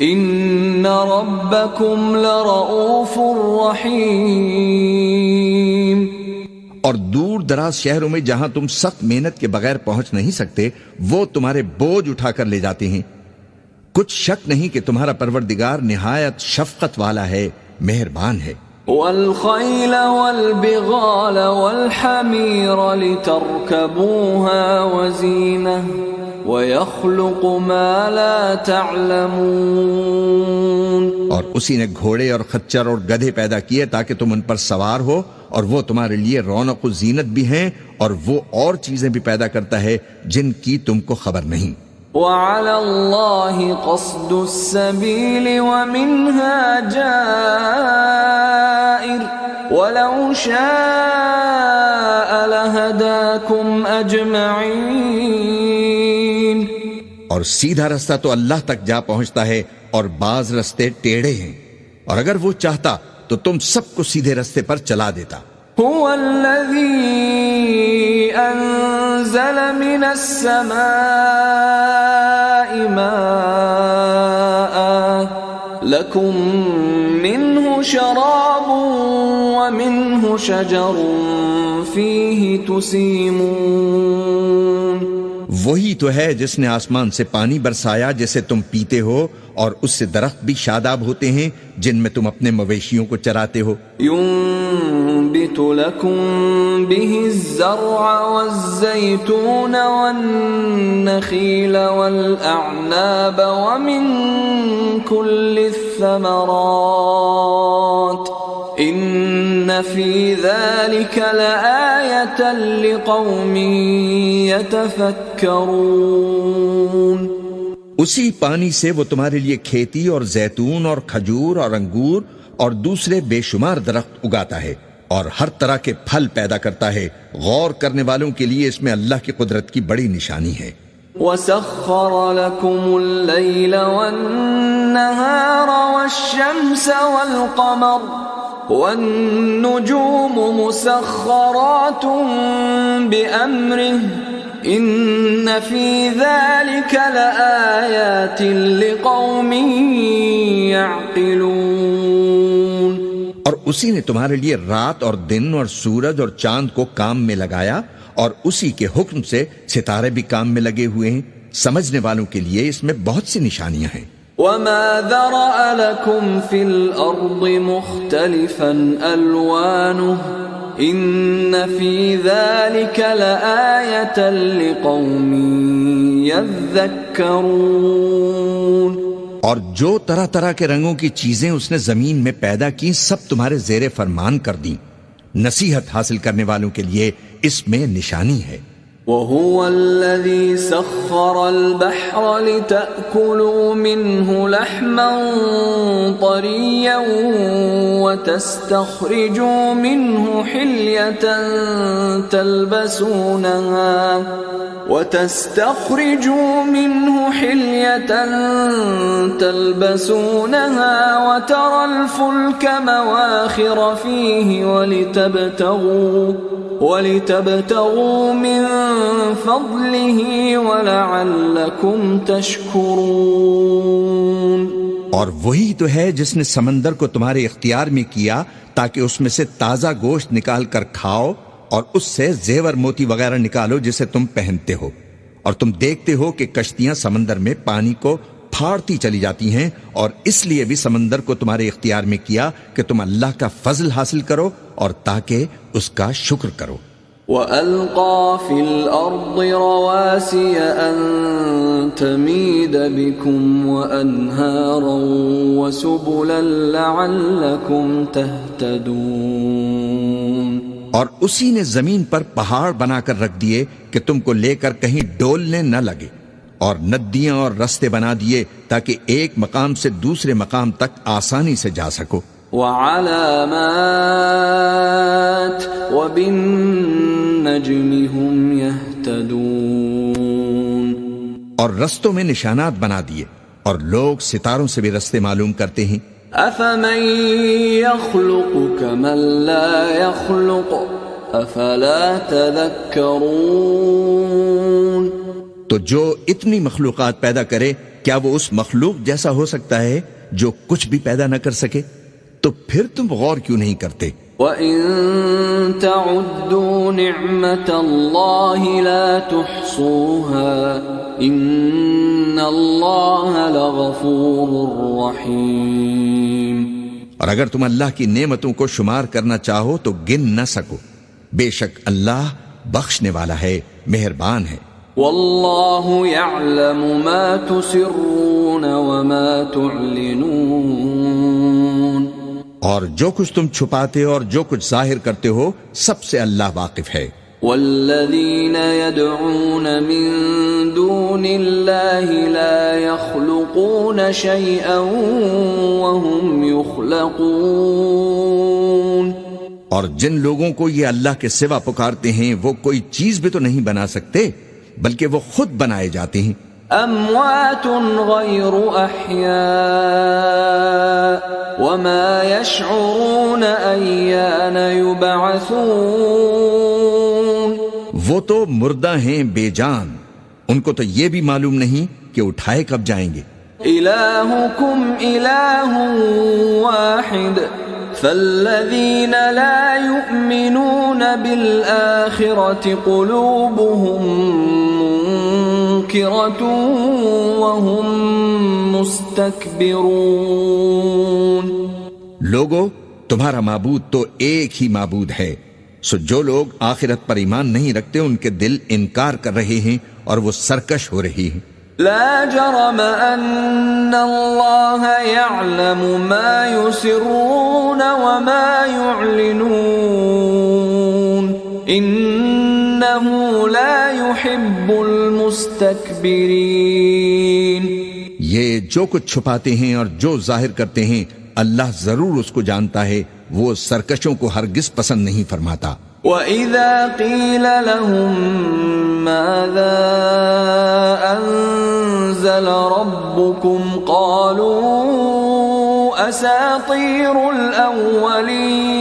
Speaker 1: إِنَّ رَبَّكُمْ لَرَؤُوفٌ رَحِيمٌ.
Speaker 2: اور دور دراز شہروں میں جہاں تم سخت محنت کے بغیر پہنچ نہیں سکتے وہ تمہارے بوجھ اٹھا کر لے جاتے ہیں. کچھ شک نہیں کہ تمہارا پروردگار نہایت شفقت والا ہے، مہربان ہے.
Speaker 1: والخيل والبغال والحمير لتركبوها وزينة ويخلق ما لا تعلمون.
Speaker 2: اور اسی نے گھوڑے اور خچر اور گدھے پیدا کیے تاکہ تم ان پر سوار ہو، اور وہ تمہارے لیے رونق و زینت بھی ہیں، اور وہ اور چیزیں بھی پیدا کرتا ہے جن کی تم کو خبر نہیں.
Speaker 1: وَعَلَى اللَّهِ قَصْدُ السَّبِيلِ وَمِنْهَا جَائِرٌ وَلَوْ شَاءَ لَهَدَاكُمْ أَجْمَعِينَ.
Speaker 2: اور سیدھا رستہ تو اللہ تک جا پہنچتا ہے اور بعض رستے ٹیڑھے ہیں، اور اگر وہ چاہتا تو تم سب کو سیدھے رستے پر چلا دیتا.
Speaker 1: هو الذي أنزل من السماء ماء لكم منه شراب ومنه شجر فيه تسيمون.
Speaker 2: وہی تو ہے جس نے آسمان سے پانی برسایا جسے تم پیتے ہو، اور اس سے درخت بھی شاداب ہوتے ہیں جن میں تم اپنے مویشیوں کو چراتے ہو.
Speaker 1: ينبت لكم به الزرع والزيتون والنخيل والأعناب ومن كل الثمرات إن في ذلك لآية لقوم يتفكرون.
Speaker 2: اسی پانی سے وہ تمہارے لیے کھیتی اور زیتون اور کھجور اور انگور اور دوسرے بے شمار درخت اگاتا ہے اور ہر طرح کے پھل پیدا کرتا ہے. غور کرنے والوں کے لیے اس میں اللہ کی قدرت کی بڑی نشانی ہے.
Speaker 1: وَسَخَّرَ لَكُمُ اللَّيْلَ وَالنَّهَارَ وَالشَّمْسَ وَالْقَمَرَ وَالنُّجُومُ مُسَخَّرَاتٌ بِأَمْرِهِ إِنَّ فِي ذَلِكَ لَآيَاتٍ لِقَوْمٍ يَعْقِلُونَ.
Speaker 2: اور اسی نے تمہارے لیے رات اور دن اور سورج اور چاند کو کام میں لگایا، اور اسی کے حکم سے ستارے بھی کام میں لگے ہوئے ہیں. سمجھنے والوں کے لیے اس میں بہت سی نشانیاں ہیں.
Speaker 1: وَمَا ذَرَأَ لَكُمْ فِي الْأَرْضِ مُخْتَلِفًا أَلْوَانُهُ إن في ذلك لآية لقوم يذكرون.
Speaker 2: اور جو طرح طرح کے رنگوں کی چیزیں اس نے زمین میں پیدا کی سب تمہارے زیر فرمان کر دیں. نصیحت حاصل کرنے والوں کے لیے اس میں نشانی ہے.
Speaker 1: وهو الذي سخر البحر لتأكلوا منه لحما طريا وتستخرجوا منه حلية تلبسونها وترى الفلك مواخر فيه ولتبتغوا من فضله ولعلكم تشكرون.
Speaker 2: اور وہی تو ہے جس نے سمندر کو تمہارے اختیار میں کیا تاکہ اس میں سے تازہ گوشت نکال کر کھاؤ اور اس سے زیور موتی وغیرہ نکالو جسے تم پہنتے ہو. اور تم دیکھتے ہو کہ کشتیاں سمندر میں پانی کو پھاڑتی چلی جاتی ہیں، اور اس لیے بھی سمندر کو تمہارے اختیار میں کیا کہ تم اللہ کا فضل حاصل کرو اور تاکہ اس کا شکر کرو.
Speaker 1: وَأَلْقَى فِي الْأَرْضِ رَوَاسِيَ أَن تَمِيدَ بِكُمْ وَأَنْهَارًا وَسُبُلًا لَعَلَّكُمْ تَهْتَدُونَ.
Speaker 2: اور اسی نے زمین پر پہاڑ بنا کر رکھ دیے کہ تم کو لے کر کہیں ڈولنے نہ لگے، اور ندیاں اور رستے بنا دیے تاکہ ایک مقام سے دوسرے مقام تک آسانی سے جا سکو.
Speaker 1: وعلامات وبالنجم هم يهتدون.
Speaker 2: اور رستوں میں نشانات بنا دیے اور لوگ ستاروں سے بھی رستے معلوم کرتے ہیں.
Speaker 1: افمن يخلق كمن لا يخلق افلا تذكرون.
Speaker 2: تو جو اتنی مخلوقات پیدا کرے کیا وہ اس مخلوق جیسا ہو سکتا ہے جو کچھ بھی پیدا نہ کر سکے؟ تو پھر تم غور کیوں نہیں کرتے؟
Speaker 1: وَإِن تَعُدُّوا نِعْمَةَ اللَّهِ لَا تُحْصُوهَا إِنَّ اللَّهَ لَغَفُورٌ رَحِيمٌ.
Speaker 2: اور اگر تم اللہ کی نعمتوں کو شمار کرنا چاہو تو گن نہ سکو، بے شک اللہ بخشنے والا ہے، مہربان ہے.
Speaker 1: وَاللَّهُ يَعْلَمُ مَا تُسِرُّونَ وَمَا تُعْلِنُونَ.
Speaker 2: اور جو کچھ تم چھپاتے اور جو کچھ ظاہر کرتے ہو سب سے اللہ واقف ہے.
Speaker 1: والذین يدعون من دون اللہ لا يخلقون شیئا وهم يخلقون.
Speaker 2: اور جن لوگوں کو یہ اللہ کے سوا پکارتے ہیں وہ کوئی چیز بھی تو نہیں بنا سکتے بلکہ وہ خود بنائے جاتے ہیں.
Speaker 1: اموات غیر احیاء وما يشعرون ایان یبعثون.
Speaker 2: وہ تو مردہ ہیں بے جان، ان کو تو یہ بھی معلوم نہیں کہ اٹھائے کب جائیں گے.
Speaker 1: الہکم الہ واحد فالذین لا یؤمنون بالآخرة قلوبهم منکرة وهم مستکبرون.
Speaker 2: لوگو تمہارا معبود تو ایک ہی معبود ہے، سو جو لوگ آخرت پر ایمان نہیں رکھتے ان کے دل انکار کر رہے ہیں اور وہ سرکش ہو رہی ہیں.
Speaker 1: لا جرم ان اللہ یعلم ما یسرون وما یعلنون انہ لا يحب المستکبرین.
Speaker 2: یہ جو کچھ چھپاتے ہیں اور جو ظاہر کرتے ہیں اللہ ضرور اس کو جانتا ہے، وہ سرکشوں کو ہرگز پسند نہیں فرماتا.
Speaker 1: وَإِذَا قِيلَ لَهُم مَّاذَا أَنزَلَ رَبُّكُمْ قَالُوا أَسَاطِيرُ الْأَوَّلِينَ.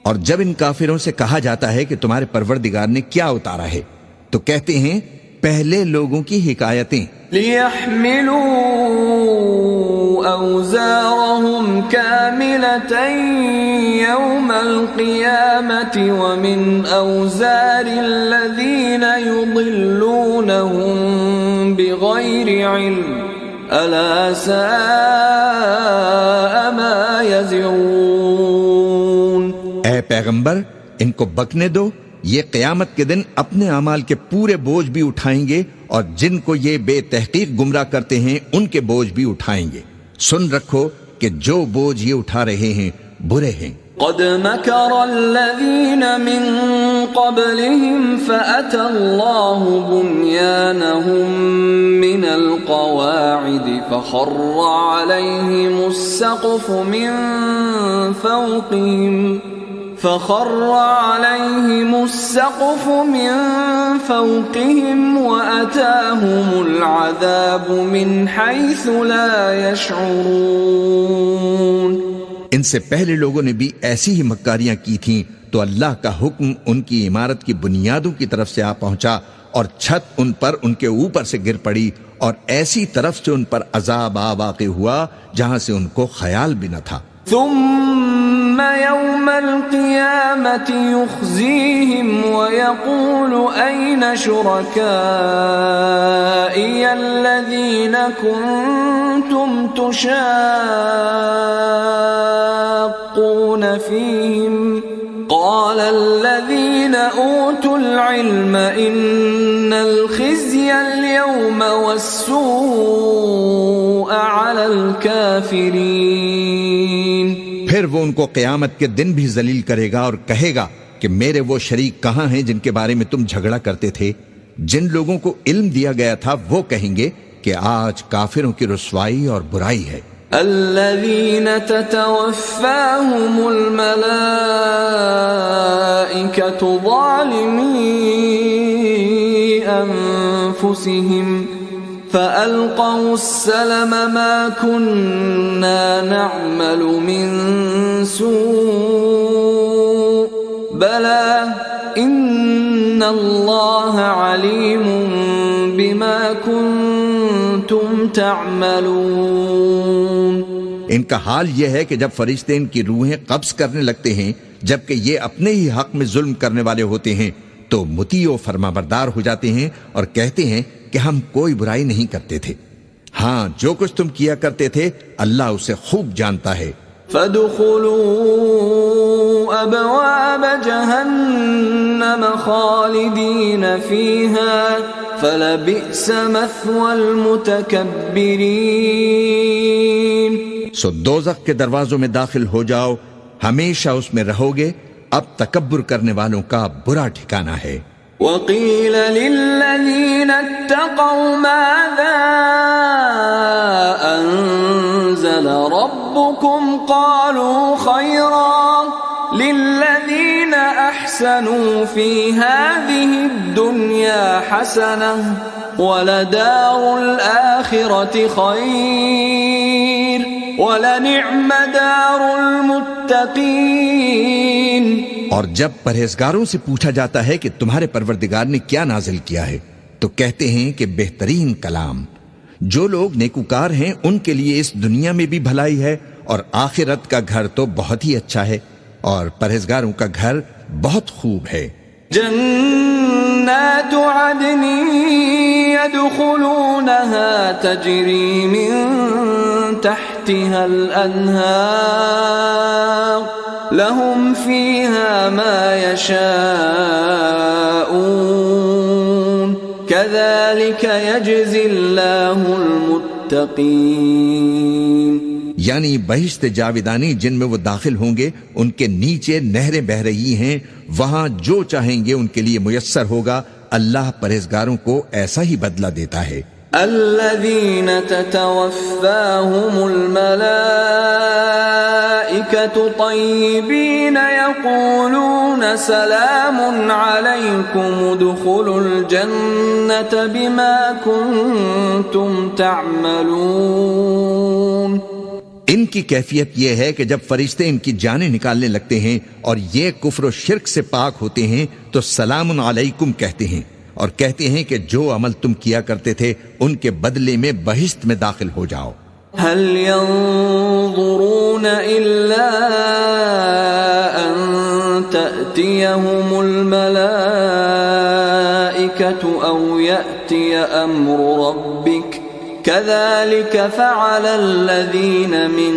Speaker 2: اور جب ان کافروں سے کہا جاتا ہے کہ تمہارے پروردگار نے کیا اتارا ہے تو کہتے ہیں پہلے لوگوں کی حکایتیں.
Speaker 1: لِيَحْمِلُوا أَوْزَارَهُمْ كَامِلَةً يَوْمَ الْقِيَامَةِ وَمِنْ أَوْزَارِ الَّذِينَ يُضِلُّونَهُمْ بِغَيْرِ عِلْمٍ أَلَا سَاءَ مَا يَزِرُونَ.
Speaker 2: پیغمبر ان کو بکنے دو، یہ قیامت کے دن اپنے اعمال کے پورے بوجھ بھی اٹھائیں گے اور جن کو یہ بے تحقیق گمراہ کرتے ہیں ان کے بوجھ بھی اٹھائیں گے۔ سن رکھو کہ جو بوجھ یہ اٹھا رہے ہیں برے ہیں۔
Speaker 1: قد مكر الذين من قبلهم فأتى الله بنيانهم من القواعد فخر عليهم السقف من فوقهم وأتاهم العذاب من حيث لا يشعرون۔
Speaker 2: ان سے پہلے لوگوں نے بھی ایسی ہی مکاریاں کی تھیں تو اللہ کا حکم ان کی عمارت کی بنیادوں کی طرف سے آ پہنچا اور چھت ان پر ان کے اوپر سے گر پڑی اور ایسی طرف سے ان پر عذاب واقع ہوا جہاں سے ان کو خیال بھی نہ تھا۔
Speaker 1: ثم يوم القيامة يخزيهم ويقول أين شركائي الذين كنتم تشاقون فيهم قال الذين أوتوا العلم إن الخزي اليوم والسوء على الكافرين۔
Speaker 2: پھر وہ ان کو قیامت کے دن بھی ذلیل کرے گا اور کہے گا کہ میرے وہ شریک کہاں ہیں جن کے بارے میں تم جھگڑا کرتے تھے؟ جن لوگوں کو علم دیا گیا تھا وہ کہیں گے کہ آج کافروں کی رسوائی اور برائی ہے۔
Speaker 1: الذين تتوفاهم الملائكة ظالمي أنفسهم فألقوا السلم ما كنا نعمل من سوء بلى إن الله عليم بما كنتم تعملون۔
Speaker 2: ان کا حال یہ ہے کہ جب فرشتے ان کی روحیں قبض کرنے لگتے ہیں جبکہ یہ اپنے ہی حق میں ظلم کرنے والے ہوتے ہیں تو مطیع و فرما بردار ہو جاتے ہیں اور کہتے ہیں کہ ہم کوئی برائی نہیں کرتے تھے۔ ہاں جو کچھ تم کیا کرتے تھے اللہ اسے خوب جانتا ہے۔
Speaker 1: فادخلوا ابواب جہنم خالدین فیہا فلبئس مثوى المتکبرین۔
Speaker 2: سو دوزخ کے دروازوں میں داخل ہو جاؤ، ہمیشہ اس میں رہو گے، اب تکبر کرنے والوں کا برا ٹھکانہ ہے۔
Speaker 1: وقيل للذين اتقوا ماذا أنزل ربكم قالوا خيرا للذين أحسنوا في هذه الدنيا حسنة ولدار الآخرة خير ولنعم دار المتقين۔
Speaker 2: اور جب پرہیزگاروں سے پوچھا جاتا ہے کہ تمہارے پروردگار نے کیا نازل کیا ہے تو کہتے ہیں کہ بہترین کلام، جو لوگ نیکوکار ہیں ان کے لیے اس دنیا میں بھی بھلائی ہے اور آخرت کا گھر تو بہت ہی اچھا ہے اور پرہیزگاروں کا گھر بہت خوب ہے۔
Speaker 1: جنات عدن يدخلونها تجري من تحتها الأنهار لهم فيها ما يشاءون كذلك يجزي الله المتقين۔
Speaker 2: یعنی بہشت جاویدانی جن میں وہ داخل ہوں گے ان کے نیچے نہریں بہہ رہی ہیں، وہاں جو چاہیں گے ان کے لیے میسر ہوگا، اللہ پرہیزگاروں کو ایسا ہی بدلہ دیتا ہے۔
Speaker 1: الذين تتوفاهم الملائكة طيبين يقولون سلام عليكم ادخلوا الجنة بما كنتم تعملون۔
Speaker 2: ان کی کیفیت یہ ہے کہ جب فرشتے ان کی جانیں نکالنے لگتے ہیں اور یہ کفر و شرک سے پاک ہوتے ہیں تو سلام علیکم کہتے ہیں اور کہتے ہیں کہ جو عمل تم کیا کرتے تھے ان کے بدلے میں بہشت میں داخل ہو جاؤ۔
Speaker 1: هل ينظرون إلا أن تأتيهم الملائكة أو يأتي أمر ربك كذلك فعل الذين من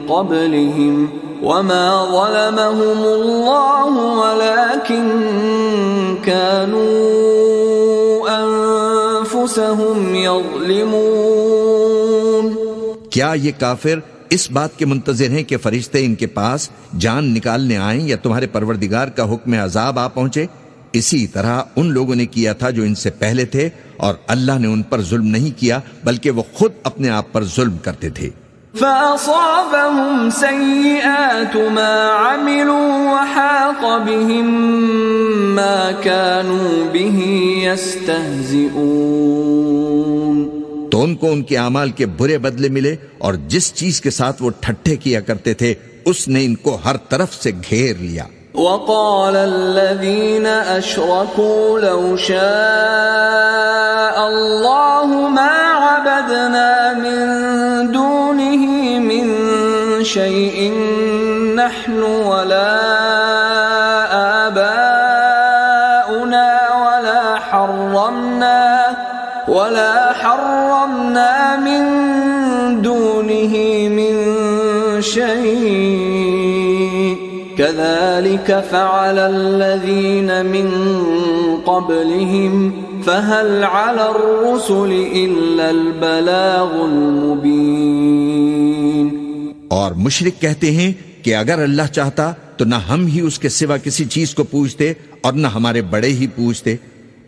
Speaker 1: قبلهم وما ظلمهم الله ولكن كانوا أنفسهم يظلمون.
Speaker 2: کیا یہ کافر اس بات کے منتظر ہیں کہ فرشتے ان کے پاس جان نکالنے آئیں یا تمہارے پروردگار کا حکم عذاب آ پہنچے؟ اسی طرح ان لوگوں نے کیا تھا جو ان سے پہلے تھے، اور اللہ نے ان پر ظلم نہیں کیا بلکہ وہ خود اپنے آپ پر ظلم کرتے تھے.
Speaker 1: فَأَصَابَهُمْ سَيِّئَاتُ مَا عَمِلُوا وَحَاقَ بِهِم مَّا كَانُوا بِهِ يَسْتَهْزِئُونَ.
Speaker 2: تو ان کو ان کے اعمال کے برے بدلے ملے، اور جس چیز کے ساتھ وہ ٹھٹھے کیا کرتے تھے اس نے ان کو ہر طرف سے گھیر لیا.
Speaker 1: وَقَالَ الَّذِينَ أَشْرَكُوا لَوْ شَاءَ اللَّهُ مَا عَبَدْنَا مِن دُونِهِ مِن شَيْءٍ نَحْنُ وَلَا آبَاؤُنَا وَلَا حَرَّمْنَا مِن دُونِهِ مِن شَيْءٍ كَذَلِكَ فَعَلَ الَّذِينَ مِن قَبْلِهِمْ فَهَلْ عَلَى الرُّسُلِ إِلَّا الْبَلَاغُ الْمُبِينُ.
Speaker 2: اور مشرک کہتے ہیں کہ اگر اللہ چاہتا تو نہ ہم ہی اس کے سوا کسی چیز کو پوچھتے اور نہ ہمارے بڑے ہی پوچھتے،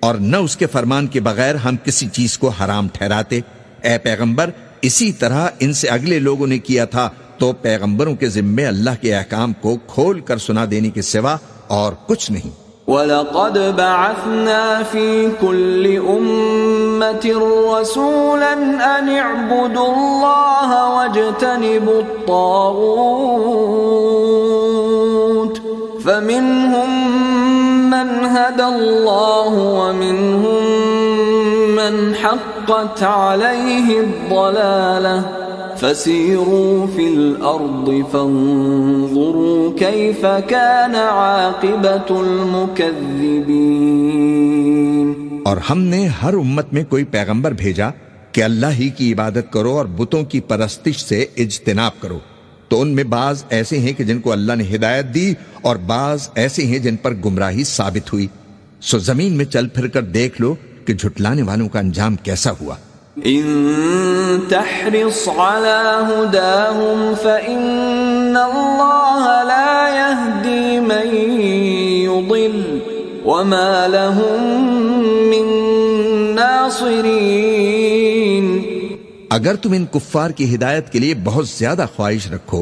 Speaker 2: اور نہ اس کے فرمان کے بغیر ہم کسی چیز کو حرام ٹھہراتے. اے پیغمبر، اسی طرح ان سے اگلے لوگوں نے کیا تھا، تو پیغمبروں کے ذمے اللہ کے احکام کو کھول کر سنا دینے کے سوا اور کچھ نہیں.
Speaker 1: وَلَقَدْ بَعَثْنَا فِي كُلِّ أُمَّةٍ رَّسُولًا أَنِ اعْبُدُوا اللَّهَ وَاجْتَنِبُوا الطَّاغُوتَ فَمِنْهُم مَّنْ هَدَى اللَّهُ وَمِنْهُم مَّنْ حَقَّتْ عَلَيْهِ الضَّلَالَةُ فَسِيرُوا فِي الْأَرْضِ فَانظُرُوا كَيْفَ كَانَ عَاقِبَةُ الْمُكَذِّبِينَ.
Speaker 2: اور ہم نے ہر امت میں کوئی پیغمبر بھیجا کہ اللہ ہی کی عبادت کرو اور بتوں کی پرستش سے اجتناب کرو. تو ان میں بعض ایسے ہیں کہ جن کو اللہ نے ہدایت دی، اور بعض ایسے ہیں جن پر گمراہی ثابت ہوئی. سو زمین میں چل پھر کر دیکھ لو کہ جھٹلانے والوں کا انجام کیسا ہوا.
Speaker 1: إن تحرص على هداهم فإن الله لا يهدي من يضل وما لهم من ناصرين.
Speaker 2: اگر تم ان کفار کی ہدایت کے لیے بہت زیادہ خواہش رکھو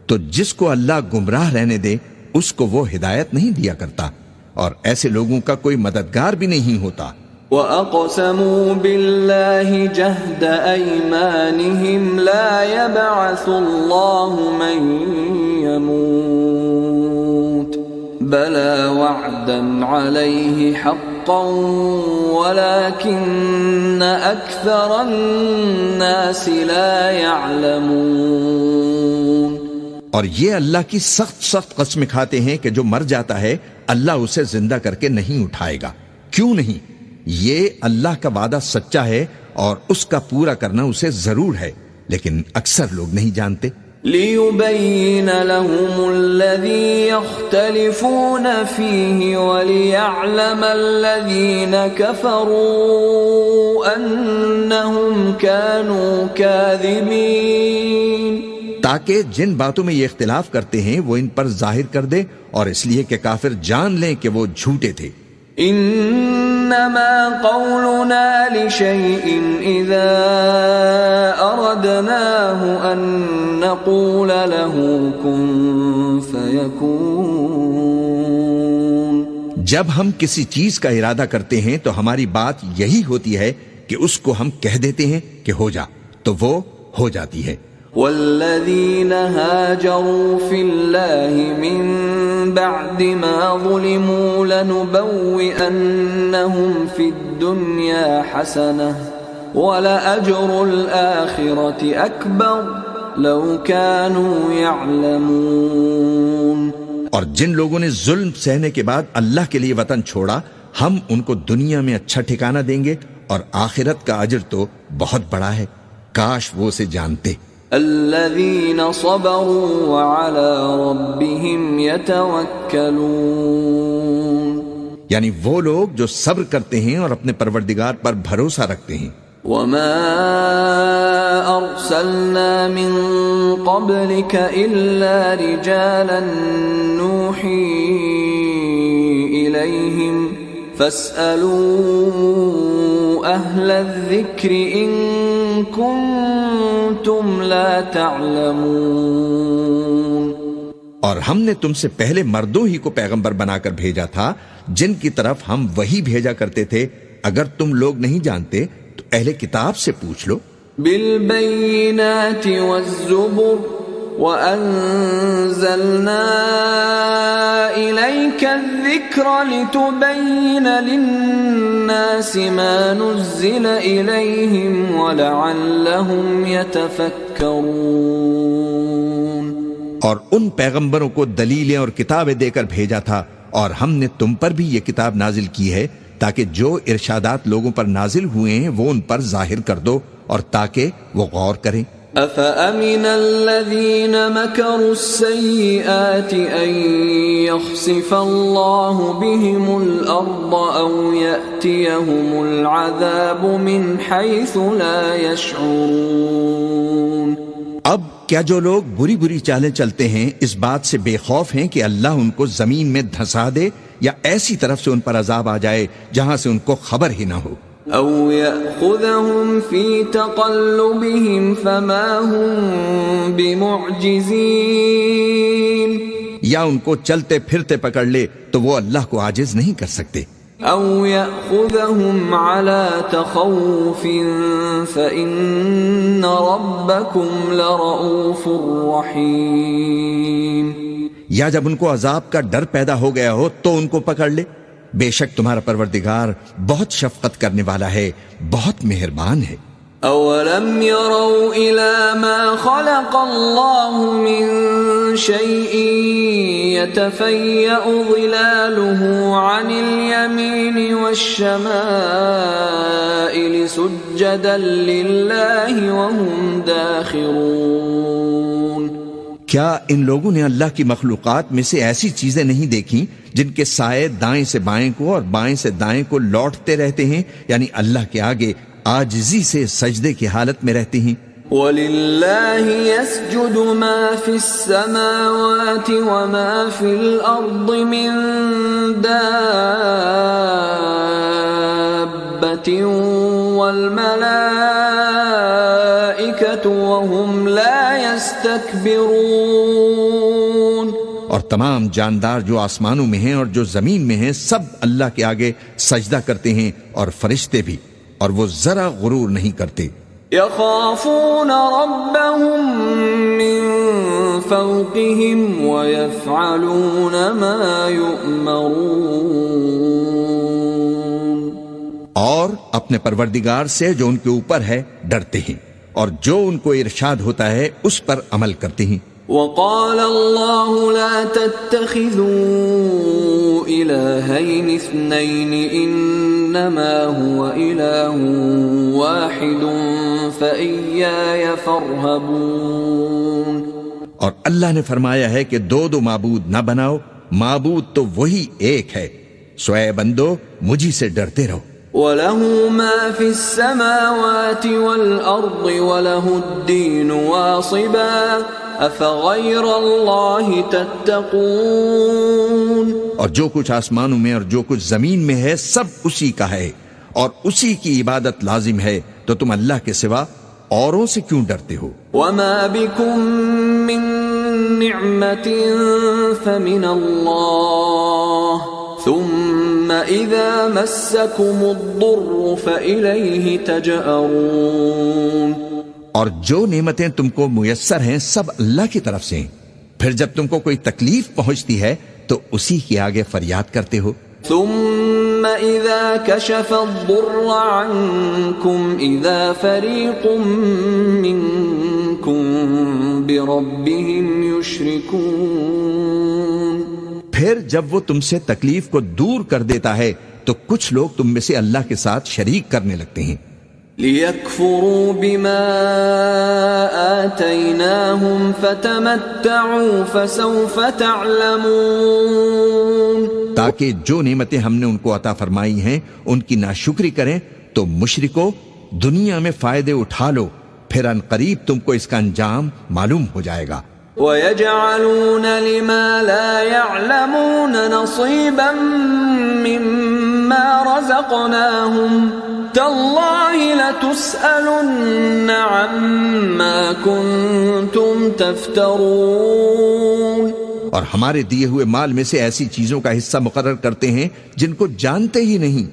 Speaker 2: تو جس کو اللہ گمراہ رہنے دے اس کو وہ ہدایت نہیں دیا کرتا، اور ایسے لوگوں کا کوئی مددگار بھی نہیں ہوتا.
Speaker 1: وَأَقْسَمُوا بِاللَّهِ جَهْدَ أَيْمَانِهِمْ لَا يَبْعَثُ اللَّهُ مَن يَمُوتُ بَلَى وَعْدًا عَلَيْهِ حَقًّا وَلَكِنَّ أَكْثَرَ النَّاسِ لَا يَعْلَمُونَ.
Speaker 2: اور یہ اللہ کی سخت قسم کھاتے ہیں کہ جو مر جاتا ہے اللہ اسے زندہ کر کے نہیں اٹھائے گا. کیوں نہیں؟ یہ اللہ کا وعدہ سچا ہے اور اس کا پورا کرنا اسے ضرور ہے، لیکن اکثر لوگ نہیں جانتے.
Speaker 1: لِيُبَيِّنَ لَهُمُ الَّذِي يَخْتَلِفُونَ فِيهِ وَلِيَعْلَمَ الَّذِينَ كَفَرُوا أَنَّهُمْ كَانُوا كَاذِبِينَ.
Speaker 2: تاکہ جن باتوں میں یہ اختلاف کرتے ہیں وہ ان پر ظاہر کر دے، اور اس لیے کہ کافر جان لیں کہ وہ جھوٹے تھے.
Speaker 1: انما قولنا لشيء اذا اردناه ان نقول له كن فيكون.
Speaker 2: جب ہم کسی چیز کا ارادہ کرتے ہیں تو ہماری بات یہی ہوتی ہے کہ اس کو ہم کہہ دیتے ہیں کہ ہو جا، تو وہ ہو جاتی ہے.
Speaker 1: والذين هاجروا في الله من بعد ما ظلموا لنبوئنهم في الدنيا حسنة ولأجر الآخرة أكبر لو كانوا يعلمون.
Speaker 2: اور جن لوگوں نے ظلم سہنے کے بعد اللہ کے لیے وطن چھوڑا، ہم ان کو دنیا میں اچھا ٹھکانہ دیں گے، اور آخرت کا اجر تو بہت بڑا ہے، کاش وہ اسے جانتے۔
Speaker 1: الذين صبروا وعلى ربهم يتوكلون،
Speaker 2: یعنی وہ لوگ جو صبر کرتے ہیں اور اپنے پروردگار پر بھروسہ رکھتے ہیں۔
Speaker 1: وما أرسلنا من قبلك إلا رجالا نوحي إليهم فاسألوا أهل الذكر إن كنتم لا تعلمون۔
Speaker 2: اور ہم نے تم سے پہلے مردوں ہی کو پیغمبر بنا کر بھیجا تھا جن کی طرف ہم وہی بھیجا کرتے تھے، اگر تم لوگ نہیں جانتے تو اہل کتاب سے پوچھ لو۔
Speaker 1: بالبينات والزبر وأنزلنا إليك الذكر لتبين للناس ما نزل إليهم ولعلهم يتفكرون۔
Speaker 2: اور ان پیغمبروں کو دلیلیں اور کتابیں دے کر بھیجا تھا، اور ہم نے تم پر بھی یہ کتاب نازل کی ہے تاکہ جو ارشادات لوگوں پر نازل ہوئے ہیں وہ ان پر ظاہر کر دو اور تاکہ وہ غور کریں۔
Speaker 1: أَفَأَمِنَ الَّذِينَ مَكَرُوا السَّيِّئَاتِ أَن يَخْسِفَ اللَّهُ بِهِمُ الْأَرْضَ أَوْ يَأْتِيَهُمُ الْعَذَابُ مِنْ حَيْثُ لَا يَشْعُرُونَ۔
Speaker 2: اب کیا جو لوگ بری بری چالیں چلتے ہیں اس بات سے بے خوف ہیں کہ اللہ ان کو زمین میں دھسا دے یا ایسی طرف سے ان پر عذاب آ جائے جہاں سے ان کو خبر ہی نہ ہو؟
Speaker 1: أَوْ يَأْخُذَهُمْ فِي تَقَلُّبِهِمْ فَمَا هُمْ بِمُعْجِزِينَ،
Speaker 2: یا ان کو چلتے پھرتے پکڑ لے تو وہ اللہ کو عاجز نہیں کر سکتے۔
Speaker 1: أَوْ يَأْخُذَهُمْ عَلَى تَخَوُّفٍ فَإِنَّ رَبَّكُمْ لَرَءُوفٌ رَحِيمٌ،
Speaker 2: یا جب ان کو عذاب کا ڈر پیدا ہو گیا ہو تو ان کو پکڑ لے، بے شک تمہارا پروردگار بہت شفقت کرنے والا ہے، بہت مہربان ہے۔
Speaker 1: أَوَلَمْ يَرَوْا إِلَى مَا خَلَقَ اللَّهُ مِنْ شَيْءٍ يَتَفَيَّأُ ظِلَالُهُ عَنِ الْيَمِينِ وَالشَّمَائِلِ سُجَّدًا لِلَّهِ وَهُمْ دَاخِرُونَ۔
Speaker 2: کیا ان لوگوں نے اللہ کی مخلوقات میں سے ایسی چیزیں نہیں دیکھی جن کے سائے دائیں سے بائیں کو اور بائیں سے دائیں کو لوٹتے رہتے ہیں، یعنی اللہ کے آگے عاجزی سے سجدے کی حالت میں رہتے ہیں؟
Speaker 1: وَلِلَّهِ يَسْجُدُ مَا فِي السَّمَاوَاتِ وَمَا فِي الْأَرْضِ مِن دَابَّةٍ وَالْمَلَائِكَةُ وَهُمْ لَا يَسْتَكْبِرُونَ۔
Speaker 2: اور تمام جاندار جو آسمانوں میں ہیں اور جو زمین میں ہیں سب اللہ کے آگے سجدہ کرتے ہیں، اور فرشتے بھی، اور وہ ذرا غرور نہیں کرتے۔
Speaker 1: يَخَافُونَ رَبَّهُم مِّن فَوْقِهِمْ وَيَفْعَلُونَ مَا يُؤْمَرُونَ۔
Speaker 2: اور اپنے پروردگار سے جو ان کے اوپر ہے ڈرتے ہیں، اور جو ان کو ارشاد ہوتا ہے اس پر عمل کرتے ہیں۔
Speaker 1: وَقَالَ اللَّهُ لَا تَتَّخِذُوا إِلَٰهَيْنِ اثْنَيْنِ إِنَّمَا هُوَ إِلَٰهٌ وَاحِدٌ فَإِيَّايَ فَارْهَبُونِ۔
Speaker 2: اور اللہ نے فرمایا ہے کہ دو دو معبود نہ بناؤ، معبود تو وہی ایک ہے، سو اے بندو مجھی سے ڈرتے رہو۔
Speaker 1: وَلَهُ مَا فِي السَّمَاوَاتِ وَالْأَرْضِ وَلَهُ الدِّينُ وَاصِبًا أَفَغَيْرَ اللَّهِ تَتَّقُونَ۔
Speaker 2: اور جو کچھ آسمانوں میں اور جو کچھ زمین میں ہے سب اسی کا ہے، اور اسی کی عبادت لازم ہے، تو تم اللہ کے سوا اوروں سے کیوں ڈرتے ہو؟
Speaker 1: وَمَا بِكُم مِّن نِّعْمَةٍ فَمِنَ اللَّهِ ثُمَّ إِذَا مَسَّكُمُ الضُّرُّ فَإِلَيْهِ تَجْأَرُونَ۔
Speaker 2: اور جو نعمتیں تم کو میسر ہیں سب اللہ کی طرف سے ہیں، پھر جب تم کو کوئی تکلیف پہنچتی ہے تو اسی کے آگے فریاد کرتے ہو۔
Speaker 1: ثم إذا كشف الضر عنكم إذا فريق منكم بربهم يشركون۔
Speaker 2: پھر جب وہ تم سے تکلیف کو دور کر دیتا ہے تو کچھ لوگ تم میں سے اللہ کے ساتھ شریک کرنے لگتے ہیں
Speaker 1: لِيَكْفُرُوا بِمَا آتَيْنَاهُمْ فَتَمَتَّعُوا فَسَوْفَ تَعْلَمُونَ
Speaker 2: تاکہ جو نعمتیں ہم نے ان کو عطا فرمائی ہیں ان کی ناشکری کریں تو مشرکو دنیا میں فائدے اٹھا لو، پھر ان قریب تم کو اس کا انجام معلوم ہو جائے گا۔
Speaker 1: وَيَجْعَلُونَ لِمَا لَا يَعْلَمُونَ نَصِيبًا مِّمَّا رَزَقْنَاهُمْ تَاللَّهِ لَتُسْأَلُنَّ عَمَّا كُنتُمْ تَفْتَرُونَ۔
Speaker 2: اور ہمارے دیے ہوئے مال میں سے ایسی چیزوں کا حصہ مقرر کرتے ہیں جن کو جانتے ہی نہیں۔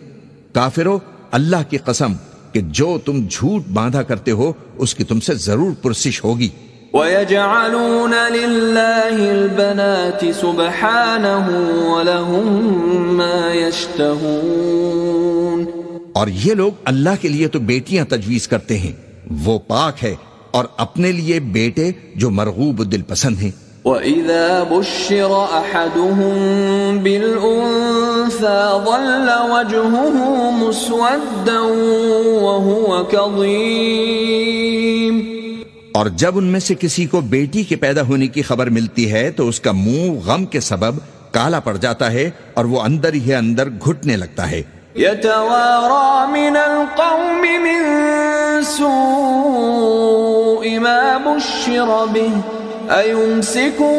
Speaker 2: کافرو، اللہ کی قسم کہ جو تم جھوٹ باندھا کرتے ہو اس کی تم سے ضرور پرسش ہوگی۔
Speaker 1: وَيَجْعَلُونَ لِلَّهِ الْبَنَاتِ سُبْحَانَهُ وَلَهُم مَّا يَشْتَهُونَ۔
Speaker 2: اور یہ لوگ اللہ کے لیے تو بیٹیاں تجویز کرتے ہیں، وہ پاک ہے، اور اپنے لیے بیٹے جو مرغوب و دل پسند ہیں۔
Speaker 1: وَإِذَا بُشِّرَ أَحَدُهُم بِالْأُنثَىٰ ظَلَّ وَجْهُهُ مُسْوَدًّا وَهُوَ كَظِيمٌ۔
Speaker 2: اور جب ان میں سے کسی کو بیٹی کے پیدا ہونے کی خبر ملتی ہے تو اس کا منہ غم کے سبب کالا پڑ جاتا ہے اور وہ اندر ہی اندر گھٹنے لگتا ہے۔
Speaker 1: يَتَوَارَىٰ مِنَ الْقَوْمِ مِن سُوءِ مَا بُشِّرَ بِهِ أَيُمْسِكُهُ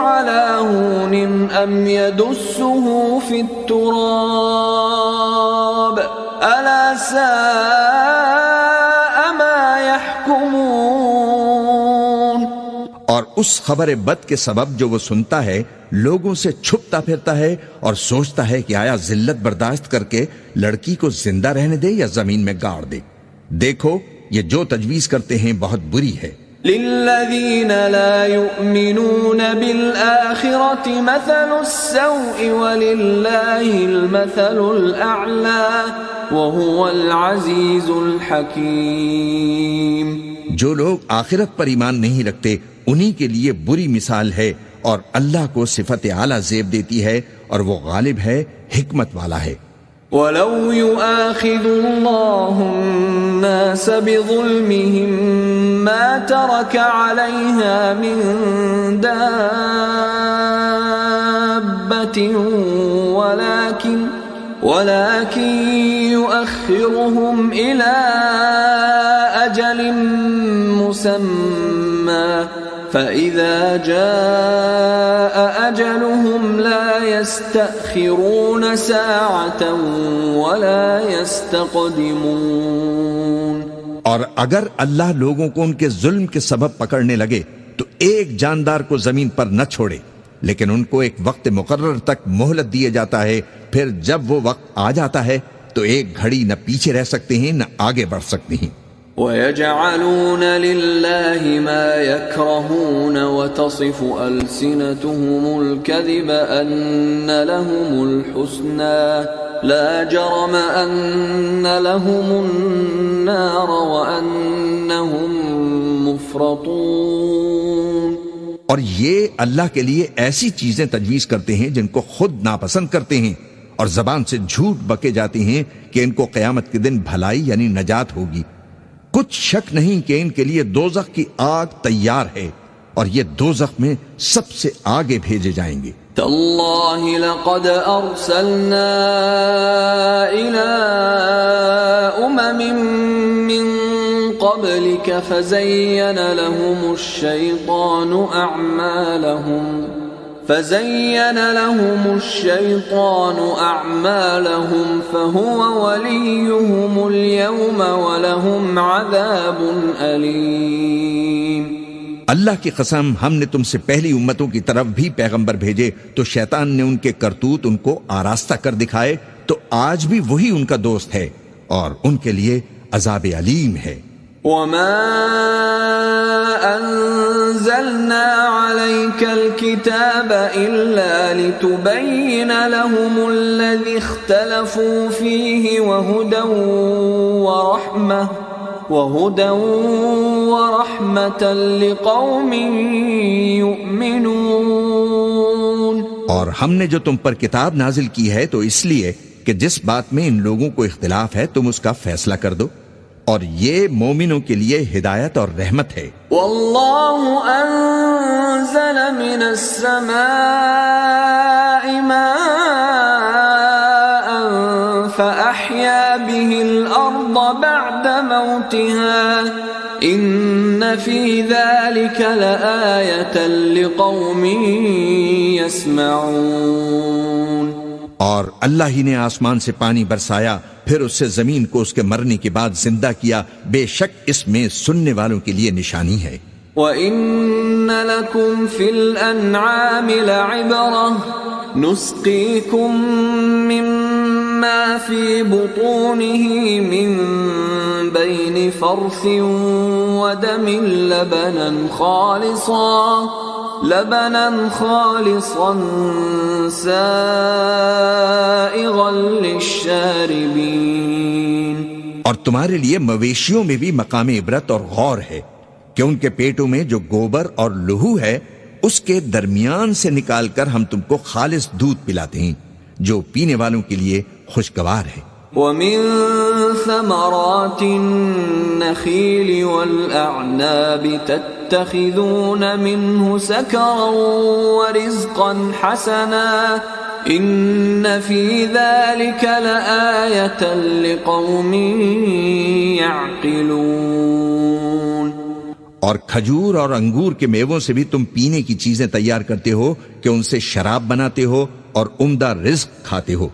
Speaker 1: عَلَىٰ هُونٍ أَمْ يَدُسُّهُ فِي التُّرَابِ أَلَا سَاءَ مَا يَحْكُمُونَ۔
Speaker 2: اور اس خبر بد کے سبب جو وہ سنتا ہے لوگوں سے چھپتا پھرتا ہے اور سوچتا ہے کہ آیا ذلت برداشت کر کے لڑکی کو زندہ رہنے دے یا زمین میں گاڑ دے۔ دیکھو یہ جو تجویز کرتے ہیں بہت بری ہے۔
Speaker 1: لِلَّذِينَ لَا يُؤْمِنُونَ بِالْآخِرَةِ مَثَلُ السَّوْءِ وَلِلَّهِ الْمَثَلُ الْأَعْلَى وَهُوَ الْعَزِيزُ الْحَكِيمُ۔
Speaker 2: جو لوگ آخرت پر ایمان نہیں رکھتے انہی کے لیے بری مثال ہے، اور اللہ کو صفت اعلیٰ زیب دیتی ہے اور وہ غالب ہے، حکمت والا ہے۔
Speaker 1: وَلَوْ يُؤَاخِذُ اللَّهُ النَّاسَ بِظُلْمِهِمْ مَا تَرَكَ عَلَيْهَا مِن دَابَّةٍ وَلَكِن يُؤَخِّرُهُمْ إِلَىٰ أَجَلٍ مُّسَمًّى فَإِذَا جَاءَ أَجَلُهُمْ لَا يَسْتَأْخِرُونَ سَاعَةً وَلَا يَسْتَقْدِمُونَ۔
Speaker 2: اور اگر اللہ لوگوں کو ان کے ظلم کے سبب پکڑنے لگے تو ایک جاندار کو زمین پر نہ چھوڑے، لیکن ان کو ایک وقت مقرر تک مہلت دیے جاتا ہے، پھر جب وہ وقت آ جاتا ہے تو ایک گھڑی نہ پیچھے رہ سکتے ہیں نہ آگے بڑھ سکتے ہیں۔
Speaker 1: وَيَجْعَلُونَ لِلَّهِ مَا يَكْرَهُونَ وَتَصِفُ أَلْسِنَتُهُمُ الْكَذِبَ أَنَّ لَهُمُ الْحُسْنَىٰ لَا جَرَمَ أَنَّ لَهُمُ النَّارَ وَأَنَّهُمْ مُفْرَطُونَ۔
Speaker 2: اور یہ اللہ کے لیے ایسی چیزیں تجویز کرتے ہیں جن کو خود ناپسند کرتے ہیں، اور زبان سے جھوٹ بکے جاتے ہیں کہ ان کو قیامت کے دن بھلائی یعنی نجات ہوگی۔ کچھ شک نہیں کہ ان کے لیے دوزخ کی آگ تیار ہے، اور یہ دوزخ میں سب سے آگے بھیجے جائیں گے۔
Speaker 1: تَاللَّهِ لَقَدْ أَرْسَلْنَا إِلَىٰ أُمَمٍ مِّن قَبْلِكَ فَزَيَّنَ لَهُمُ الشَّيْطَانُ أَعْمَالَهُمْ فَهُوَ وَلِيُّهُمُ الْيَوْمَ وَلَهُمْ عَذَابٌ أَلِيمٌ۔
Speaker 2: اللہ کی قسم ہم نے تم سے پہلی امتوں کی طرف بھی پیغمبر بھیجے تو شیطان نے ان کے کرتوت ان کو آراستہ کر دکھائے، تو آج بھی وہی ان کا دوست ہے اور ان کے لیے عذاب علیم ہے۔
Speaker 1: وَمَا أَنزَلْنَا عَلَيْكَ الْكِتَابَ إِلَّا لِتُبَيِّنَ لَهُمُ الَّذِي اخْتَلَفُوا فِيهِ وَهُدًى وَرَحْمَةً لِقَوْمٍ يُؤْمِنُونَ۔
Speaker 2: اور ہم نے جو تم پر کتاب نازل کی ہے تو اس لیے کہ جس بات میں ان لوگوں کو اختلاف ہے تم اس کا فیصلہ کر دو، اور یہ مومنوں کے لیے ہدایت اور رحمت ہے۔
Speaker 1: واللہ انزل من السماء ماء فأحيا به الأرض بعد موتها ان فی ذلک لآیۃ لقوم یسمعون۔
Speaker 2: اور اللہ ہی نے آسمان سے پانی برسایا، پھر اس سے زمین کو اس کے مرنے کے بعد زندہ کیا، بے شک اس میں سننے والوں کے لیے نشانی ہے۔
Speaker 1: وَإِنَّ لَكُمْ فِي الْأَنْعَامِ لَعِبْرَةً نُسْقِيكُم مِّمَّا فِي بُطُونِهِ مِن بَيْنِ فَرْثٍ وَدَمٍ لبنا خالصا سائغا للشاربین۔
Speaker 2: اور تمہارے لیے مویشیوں میں بھی مقام عبرت اور غور ہے کہ ان کے پیٹوں میں جو گوبر اور لہو ہے اس کے درمیان سے نکال کر ہم تم کو خالص دودھ پلاتے ہیں جو پینے والوں کے لیے خوشگوار ہے۔
Speaker 1: وَمِن ثَمَرَاتِ النَّخِيلِ وَالْأَعْنَابِ تَتَّخِذُونَ مِنْهُ سَكَرًا وَرِزْقًا حَسَنًا إِنَّ فِي ذَلِكَ لَآيَةً لِقَوْمٍ يَعْقِلُونَ۔
Speaker 2: اور کھجور اور انگور کے میووں سے بھی تم پینے کی چیزیں تیار کرتے ہو کہ ان سے شراب بناتے ہو اور عمدہ رزق کھاتے ہو،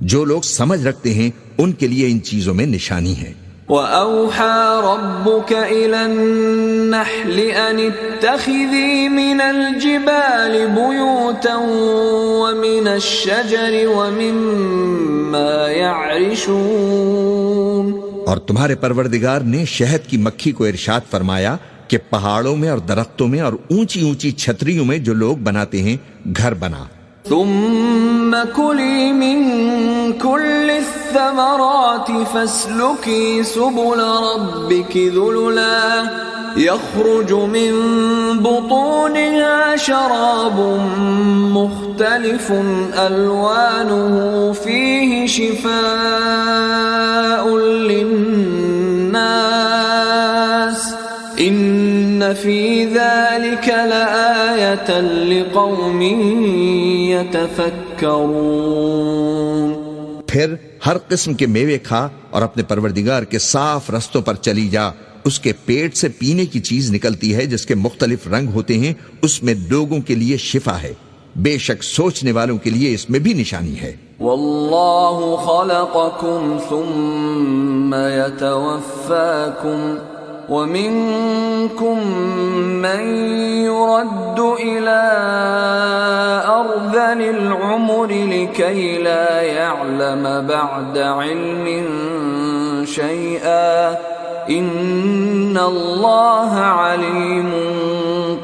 Speaker 2: جو لوگ سمجھ رکھتے ہیں ان کے لیے ان چیزوں میں نشانی ہے۔
Speaker 1: وَأَوْحَى رَبُّكَ إِلَى النَّحْلِ أَنِ اتَّخِذِي مِنَ الْجِبَالِ بُيُوتًا وَمِنَ الشَّجَرِ وَمِمَّا يَعْرِشُونَ۔
Speaker 2: اور تمہارے پروردگار نے شہد کی مکھی کو ارشاد فرمایا کہ پہاڑوں میں اور درختوں میں اور اونچی اونچی چھتریوں میں جو لوگ بناتے ہیں گھر بنا۔
Speaker 1: ثم كلي من كل الثمرات فاسلكي سبل ربك ذللا يخرج من بطونها شراب مختلف ألوانه فيه شفاء للناس إن في ذلك لآية لقوم يتفكرون۔
Speaker 2: پھر ہر قسم کے میوے کھا اور اپنے پروردگار کے صاف رستوں پر چلی جا، اس کے پیٹ سے پینے کی چیز نکلتی ہے جس کے مختلف رنگ ہوتے ہیں، اس میں لوگوں کے لیے شفا ہے، بے شک سوچنے والوں کے لیے اس میں بھی نشانی ہے۔
Speaker 1: واللہ خلقکم ثم یتوفاکم ومنكم من يرد إلى أرذل العمر لكي لا يعلم بعد علم شيئا إن الله عليم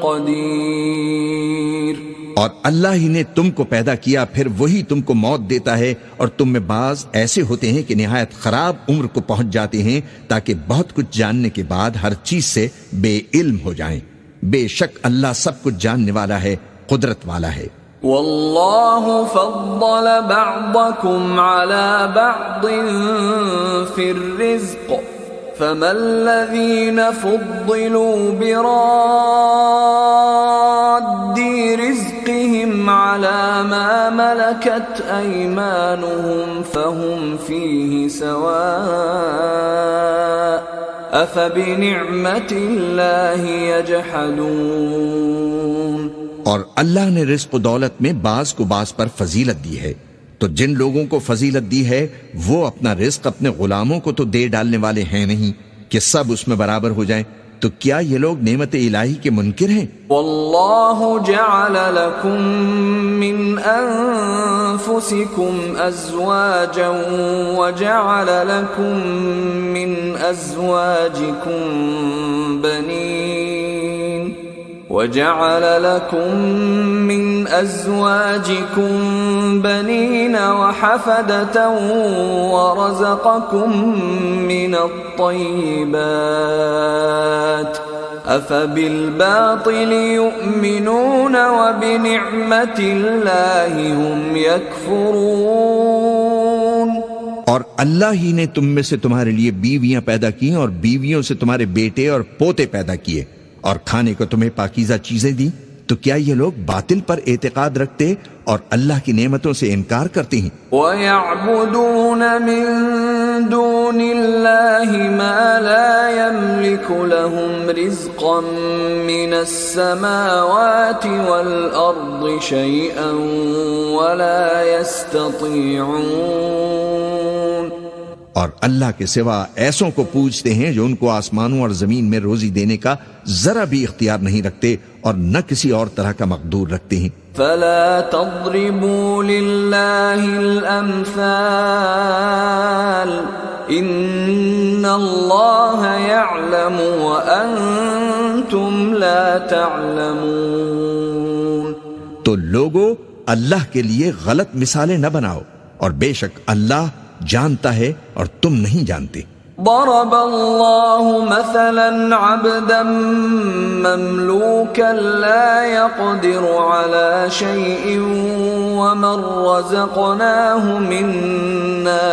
Speaker 1: قدير۔
Speaker 2: اور اللہ ہی نے تم کو پیدا کیا، پھر وہی تم کو موت دیتا ہے، اور تم میں بعض ایسے ہوتے ہیں کہ نہایت خراب عمر کو پہنچ جاتے ہیں تاکہ بہت کچھ جاننے کے بعد ہر چیز سے بے علم ہو جائیں۔ بے شک اللہ سب کچھ جاننے والا ہے، قدرت والا ہے۔
Speaker 1: واللہ فضل بعضکم علی بعض فی الرزق فما الذین فضلوا براد رزقهم على ما ملكت أيمانهم فهم فيه سواء أفبنعمة الله يجحدون۔
Speaker 2: اور اللہ نے رزق و دولت میں بعض کو بعض پر فضیلت دی ہے، تو جن لوگوں کو فضیلت دی ہے وہ اپنا رزق اپنے غلاموں کو تو دے ڈالنے والے ہیں نہیں کہ سب اس میں برابر ہو جائیں، تو کیا یہ لوگ نعمت الہی کے منکر ہیں؟
Speaker 1: واللہ جعل لکم من انفسکم ازواجا وجعل لکم من ازواجکم بنین وجعل لكم من أزواجكم بنين وحفدة ورزقكم من الطيبات أفبالباطل يؤمنون وبنعمة الله هم يكفرون۔
Speaker 2: اور اللہ ہی نے تم میں سے تمہارے لیے بیویاں پیدا کی اور بیویوں سے تمہارے بیٹے اور پوتے پیدا کیے اور کھانے کو تمہیں پاکیزہ چیزیں دی، تو کیا یہ لوگ باطل پر اعتقاد رکھتے اور اللہ کی نعمتوں سے انکار کرتے ہیں؟
Speaker 1: وَيَعْبُدُونَ مِن دُونِ اللَّهِ مَا لَا يَمْلِكُ لَهُمْ رِزْقًا مِّنَ السَّمَاوَاتِ وَالْأَرْضِ شَيْئًا وَلَا يَسْتَطِيعُونَ،
Speaker 2: اور اللہ کے سوا ایسوں کو پوجتے ہیں جو ان کو آسمانوں اور زمین میں روزی دینے کا ذرا بھی اختیار نہیں رکھتے اور نہ کسی اور طرح کا مقدور رکھتے ہیں۔
Speaker 1: فَلَا تَضْرِبُوا لِلَّهِ الْأَمْثَالَ إِنَّ اللَّهَ يَعْلَمُ وَأَنْتُمْ لَا تَعْلَمُونَ۔
Speaker 2: تو لوگو اللہ کے لیے غلط مثالیں نہ بناؤ، اور بے شک اللہ جانتا ہے اور تم نہیں جانتے۔
Speaker 1: ضرب الله مثلا عبدا مملوكا لا يقدر على شيء ومن رزقناه منا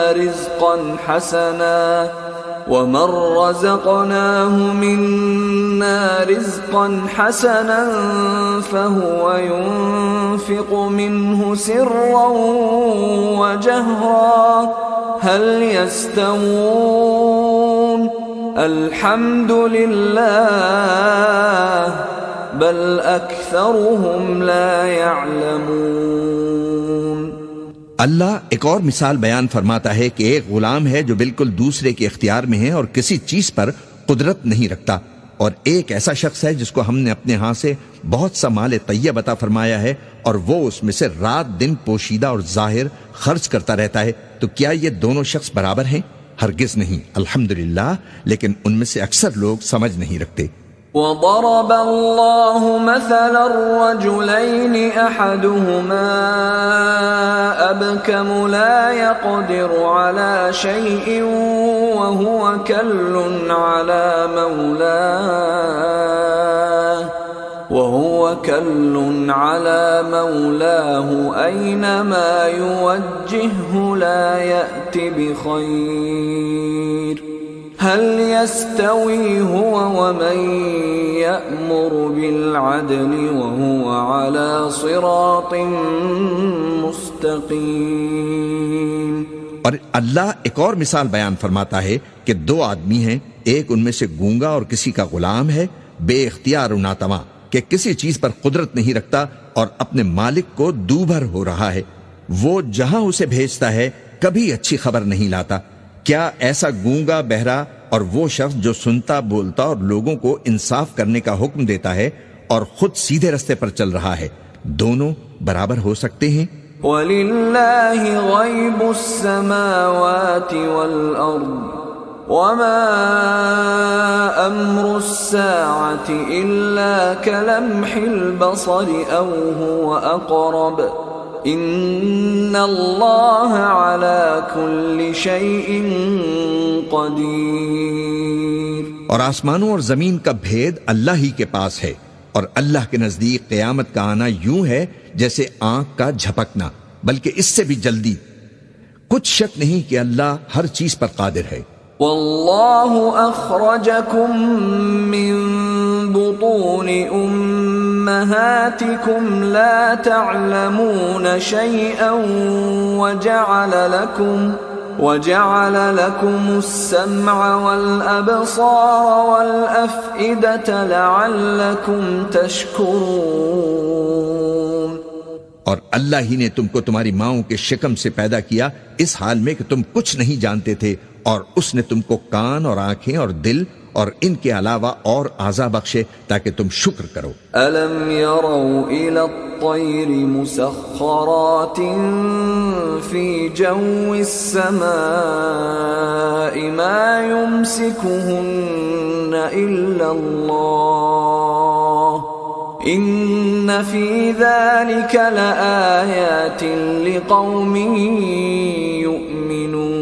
Speaker 1: رزقا حسنا فهو ينفق منه سرا وجهرا هل يستوون الحمد لله بل أكثرهم لا يعلمون۔
Speaker 2: اللہ ایک اور مثال بیان فرماتا ہے کہ ایک غلام ہے جو بالکل دوسرے کے اختیار میں ہے اور کسی چیز پر قدرت نہیں رکھتا، اور ایک ایسا شخص ہے جس کو ہم نے اپنے ہاں سے بہت سا مال طیب عطا فرمایا ہے اور وہ اس میں سے رات دن پوشیدہ اور ظاہر خرچ کرتا رہتا ہے، تو کیا یہ دونوں شخص برابر ہیں؟ ہرگز نہیں، الحمدللہ، لیکن ان میں سے اکثر لوگ سمجھ نہیں رکھتے۔
Speaker 1: وضرب الله مثلا الرجلين أحدهما أبكم لا يقدر على شيء وهو كل على مولاه أينما يوجهه لا يأتي بخير هل يستوي هو ومن يأمر بالعدل وهو على صراط مستقيم۔
Speaker 2: اور اللہ ایک اور مثال بیان فرماتا ہے کہ دو آدمی ہیں، ایک ان میں سے گونگا اور کسی کا غلام ہے، بے اختیار و ناتواں کہ کسی چیز پر قدرت نہیں رکھتا اور اپنے مالک کو دوبھر ہو رہا ہے، وہ جہاں اسے بھیجتا ہے کبھی اچھی خبر نہیں لاتا۔ کیا ایسا گونگا، بہرا اور وہ شخص جو سنتا بولتا اور لوگوں کو انصاف کرنے کا حکم دیتا ہے اور خود سیدھے رستے پر چل رہا ہے، دونوں برابر ہو سکتے ہیں؟
Speaker 1: وَلِلَّهِ غَيْبُ السَّمَاوَاتِ وَالْأَرْضِ وَمَا أَمْرُ السَّاعَةِ إِلَّا كَلَمْحِ الْبَصَرِ أَوْ هُوَ أَقْرَبُ إِنَّ اللَّهَ عَلَى كُلِّ شَيْءٍ قَدِيرٌ۔
Speaker 2: اور آسمانوں اور زمین کا بھید اللہ ہی کے پاس ہے، اور اللہ کے نزدیک قیامت کا آنا یوں ہے جیسے آنکھ کا جھپکنا، بلکہ اس سے بھی جلدی۔ کچھ شک نہیں کہ اللہ ہر چیز پر قادر ہے۔
Speaker 1: واللہ اخرجکم من بطون امہاتکم لا تعلمون شیئا وجعل لكم السمع والابصار والافئدة لعلکم تشکرون۔
Speaker 2: اور اللہ ہی نے تم کو تمہاری ماؤں کے شکم سے پیدا کیا اس حال میں کہ تم کچھ نہیں جانتے تھے، اور اس نے تم کو کان اور آنکھیں اور دل اور ان کے علاوہ اور اعضاء بخشے تاکہ تم شکر کرو۔
Speaker 1: أَلَمْ يَرَوْا إِلَى الطَّيْرِ مُسَخَّرَاتٍ فِي جَوِّ السَّمَاءِ مَا يُمْسِكُهُنَّ إِلَّا اللَّهُ إِنَّ فِي ذَلِكَ لَآيَاتٍ لِقَوْمٍ يُؤْمِنُونَ۔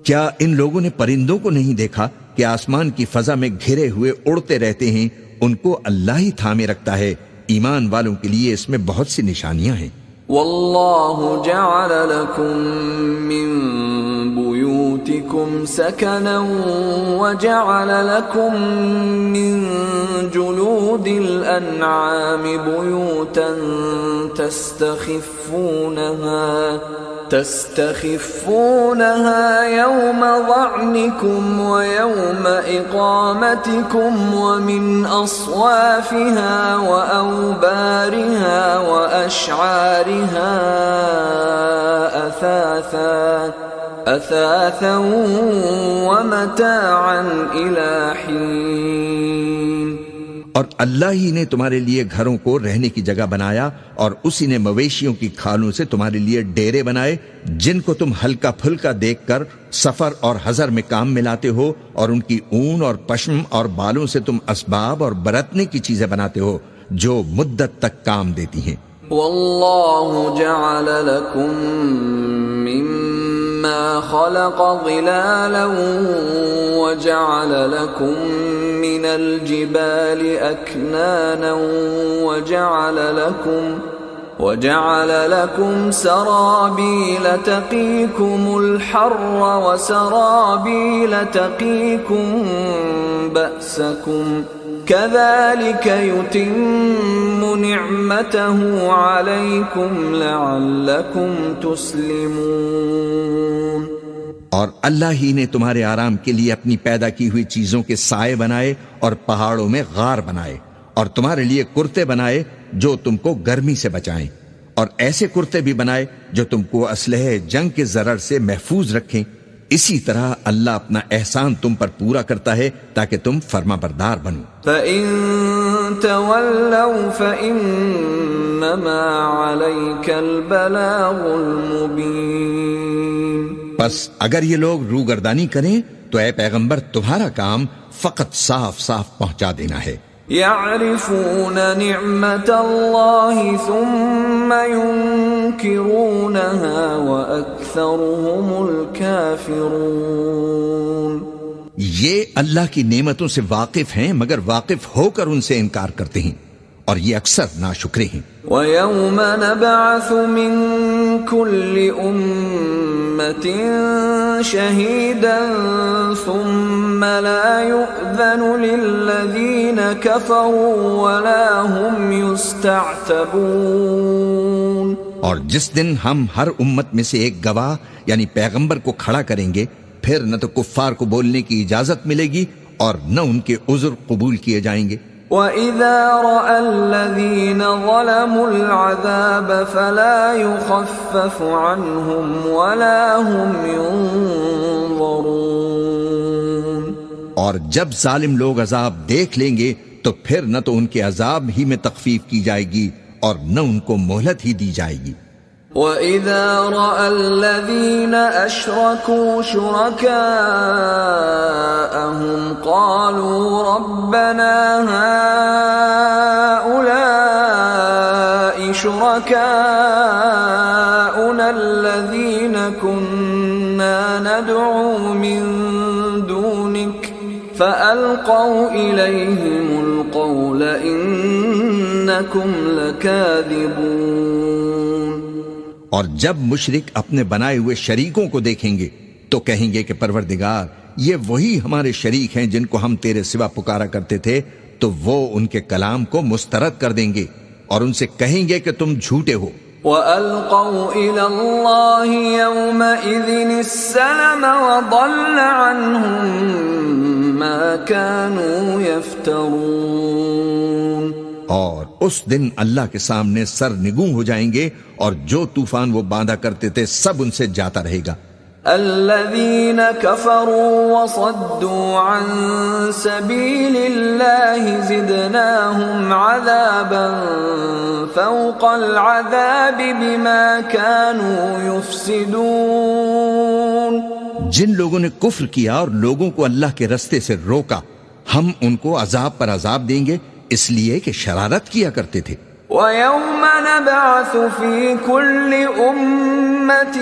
Speaker 2: کیا ان لوگوں نے پرندوں کو نہیں دیکھا کہ آسمان کی فضا میں گھرے ہوئے اڑتے رہتے ہیں؟ ان کو اللہ ہی تھامے رکھتا ہے، ایمان والوں کے لیے اس میں بہت سی نشانیاں ہیں۔
Speaker 1: والله جعل لكم من بيوتكم سكنا وجعل لكم من جلود الأنعام بيوتا تستخفونها يوم ظعنكم ويوم إقامتكم ومن أصوافها وأوبارها وأشعارها أثاثا ومتاعا إلى حين.
Speaker 2: اور اللہ ہی نے تمہارے لیے گھروں کو رہنے کی جگہ بنایا اور اسی نے مویشیوں کی کھالوں سے تمہارے لیے ڈیرے بنائے جن کو تم ہلکا پھلکا دیکھ کر سفر اور حضر میں کام میں لاتے ہو، اور ان کی اون اور پشم اور بالوں سے تم اسباب اور برتنے کی چیزیں بناتے ہو جو مدت تک کام دیتی ہیں.
Speaker 1: والله جعل لكم مما خلق ظلالا وجعل لكم من الجبال أكنانا وجعل لكم سرابيل تقيكم الحر وسرابيل تقيكم بأسكم كذلك يتم نعمته عليكم لعلكم تسلمون.
Speaker 2: اور اللہ ہی نے تمہارے آرام کے لیے اپنی پیدا کی ہوئی چیزوں کے سائے بنائے اور پہاڑوں میں غار بنائے، اور تمہارے لیے کرتے بنائے جو تم کو گرمی سے بچائیں، اور ایسے کرتے بھی بنائے جو تم کو اسلحے جنگ کے ضرر سے محفوظ رکھیں. اسی طرح اللہ اپنا احسان تم پر پورا کرتا ہے تاکہ تم فرما بردار بنو.
Speaker 1: فَإِن تَوَلَّوْا فَإِنَّمَا عَلَيْكَ الْبَلَاغُ الْمُبِينُ.
Speaker 2: بس اگر یہ لوگ روگردانی کریں تو اے پیغمبر تمہارا کام فقط صاف صاف پہنچا دینا ہے.
Speaker 1: يعرفون نعمت اللہ ثم ينکرونها وأكثرهم الكافرون.
Speaker 2: یہ اللہ کی نعمتوں سے واقف ہیں مگر واقف ہو کر ان سے انکار کرتے ہیں، اور یہ اکثر ناشکرے ہیں.
Speaker 1: وَيَوْمَ نَبْعَثُ مِن كُلِّ أُمَّةٍ شَهِيدًا ثُمَّ لَا يُؤْذَنُ لِلَّذِينَ كَفَرُوا وَلَا هُمْ يُسْتَعْتَبُونَ.
Speaker 2: اور جس دن ہم ہر امت میں سے ایک گواہ یعنی پیغمبر کو کھڑا کریں گے، پھر نہ تو کفار کو بولنے کی اجازت ملے گی اور نہ ان کے عذر قبول کیے جائیں گے.
Speaker 1: وَإِذَا رَأَى الَّذِينَ ظَلَمُوا الْعَذَابَ فَلَا يُخَفَّفُ عَنْهُمْ وَلَا هُمْ يُنظَرُونَ.
Speaker 2: اور جب ظالم لوگ عذاب دیکھ لیں گے تو پھر نہ تو ان کے عذاب ہی میں تخفیف کی جائے گی اور نہ ان کو مہلت ہی دی جائے گی.
Speaker 1: وَإِذَا رَأَى الَّذِينَ أَشْرَكُوا شُرَكَاءَهُمْ قَالُوا رَبَّنَا هَؤُلَاءِ شُرَكَاؤُنَا الَّذِينَ كُنَّا نَدْعُو مِن دُونِكَ فَأَلْقَوْا إِلَيْهِمُ الْقَوْلَ إِنَّكُمْ لَكَاذِبُونَ.
Speaker 2: اور جب مشرک اپنے بنائے ہوئے شریکوں کو دیکھیں گے تو کہیں گے کہ پروردگار یہ وہی ہمارے شریک ہیں جن کو ہم تیرے سوا پکارا کرتے تھے، تو وہ ان کے کلام کو مسترد کر دیں گے اور ان سے کہیں گے کہ تم جھوٹے ہو.
Speaker 1: وَأَلْقَوْا إِلَى اللَّهِ يَوْمَئِذٍ السَّلَمَ وَضَلَّ عَنْهُمْ مَا كَانُوا يَفْتَرُونَ.
Speaker 2: اور اس دن اللہ کے سامنے سر نگوں ہو جائیں گے اور جو طوفان وہ باندھا کرتے تھے سب ان سے جاتا رہے گا.
Speaker 1: الذين كفروا وصدوا عن سبيل الله زدناهم عذابا فوق العذاب بما كانوا يفسدون.
Speaker 2: جن لوگوں نے کفر کیا اور لوگوں کو اللہ کے رستے سے روکا، ہم ان کو عذاب پر عذاب دیں گے اس لیے کہ شرارت کیا کرتے تھے.
Speaker 1: وَيَوْمَ نَبْعَثُ فِي كُلِّ أُمَّةٍ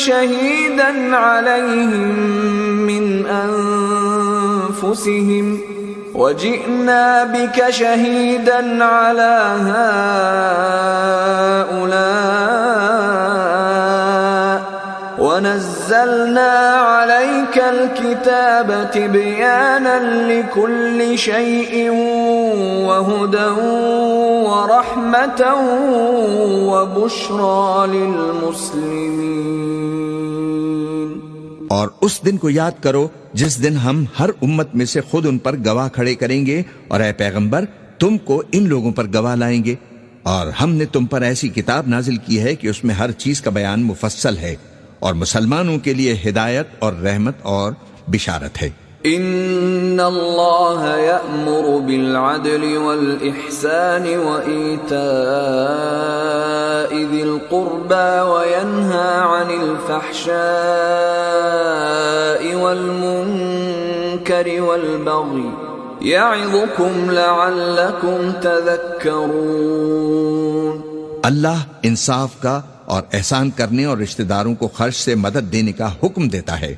Speaker 1: شَهِيدًا عَلَيْهِمْ مِنْ أنفسهم وجئنا بك شهيدا على هؤلاء ونزلنا عليك الكتاب تبيانا لكل شيء وهدى ورحمة وبشرى للمسلمين۔
Speaker 2: اور اس دن کو یاد کرو جس دن ہم ہر امت میں سے خود ان پر گواہ کھڑے کریں گے، اور اے پیغمبر تم کو ان لوگوں پر گواہ لائیں گے، اور ہم نے تم پر ایسی کتاب نازل کی ہے کہ اس میں ہر چیز کا بیان مفصل ہے، اور مسلمانوں کے لیے ہدایت اور رحمت اور بشارت ہے۔
Speaker 1: ان اللہ یأمر بالعدل والإحسان وإیتاء ذی القربى وینہى عن الفحشاء والمنکر والبغی یعظکم لعلکم تذکرون۔
Speaker 2: اللہ انصاف کا اور احسان کرنے اور رشتہ داروں کو خرچ سے مدد دینے کا حکم دیتا ہے،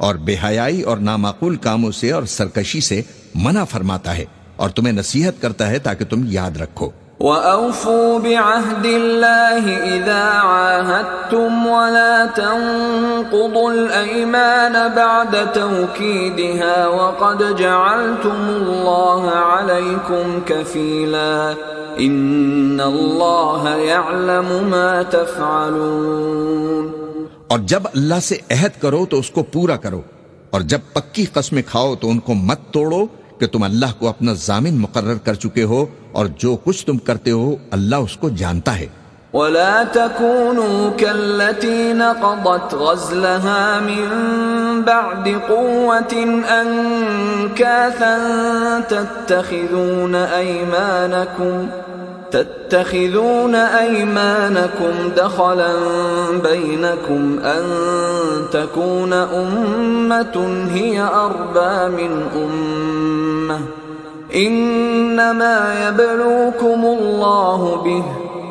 Speaker 2: اور بے حیائی اور نامعقول کاموں سے اور سرکشی سے منع فرماتا ہے، اور تمہیں نصیحت کرتا ہے تاکہ تم یاد رکھو۔
Speaker 1: وَأَوْفُوا بِعَهْدِ اللَّهِ إِذَا عَاهَدتُّمْ وَلَا تَنقُضُوا الْأَيْمَانَ بَعْدَ تَوْكِيدِهَا وَقَدْ جَعَلْتُمُ اللَّهَ عَلَيْكُمْ كَفِيلًا إِنَّ اللَّهَ يَعْلَمُ مَا تَفْعَلُونَ۔
Speaker 2: اور جب اللہ سے عہد کرو تو اس کو پورا کرو، اور جب پکی قسمیں کھاؤ تو ان کو مت توڑو کہ تم اللہ کو اپنا ضامن مقرر کر چکے ہو، اور جو کچھ تم کرتے ہو اللہ اس کو جانتا ہے۔
Speaker 1: وَلَا تَكُونُوا كَالَّتِي نَقَضَتْ غَزْلَهَا مِن بَعْدِ قُوَّةٍ أَنكَاثًا تتخذون أيمانكم دخلا بينكم أن تكون أمة هي أربى من أمة إنما يبلوكم الله به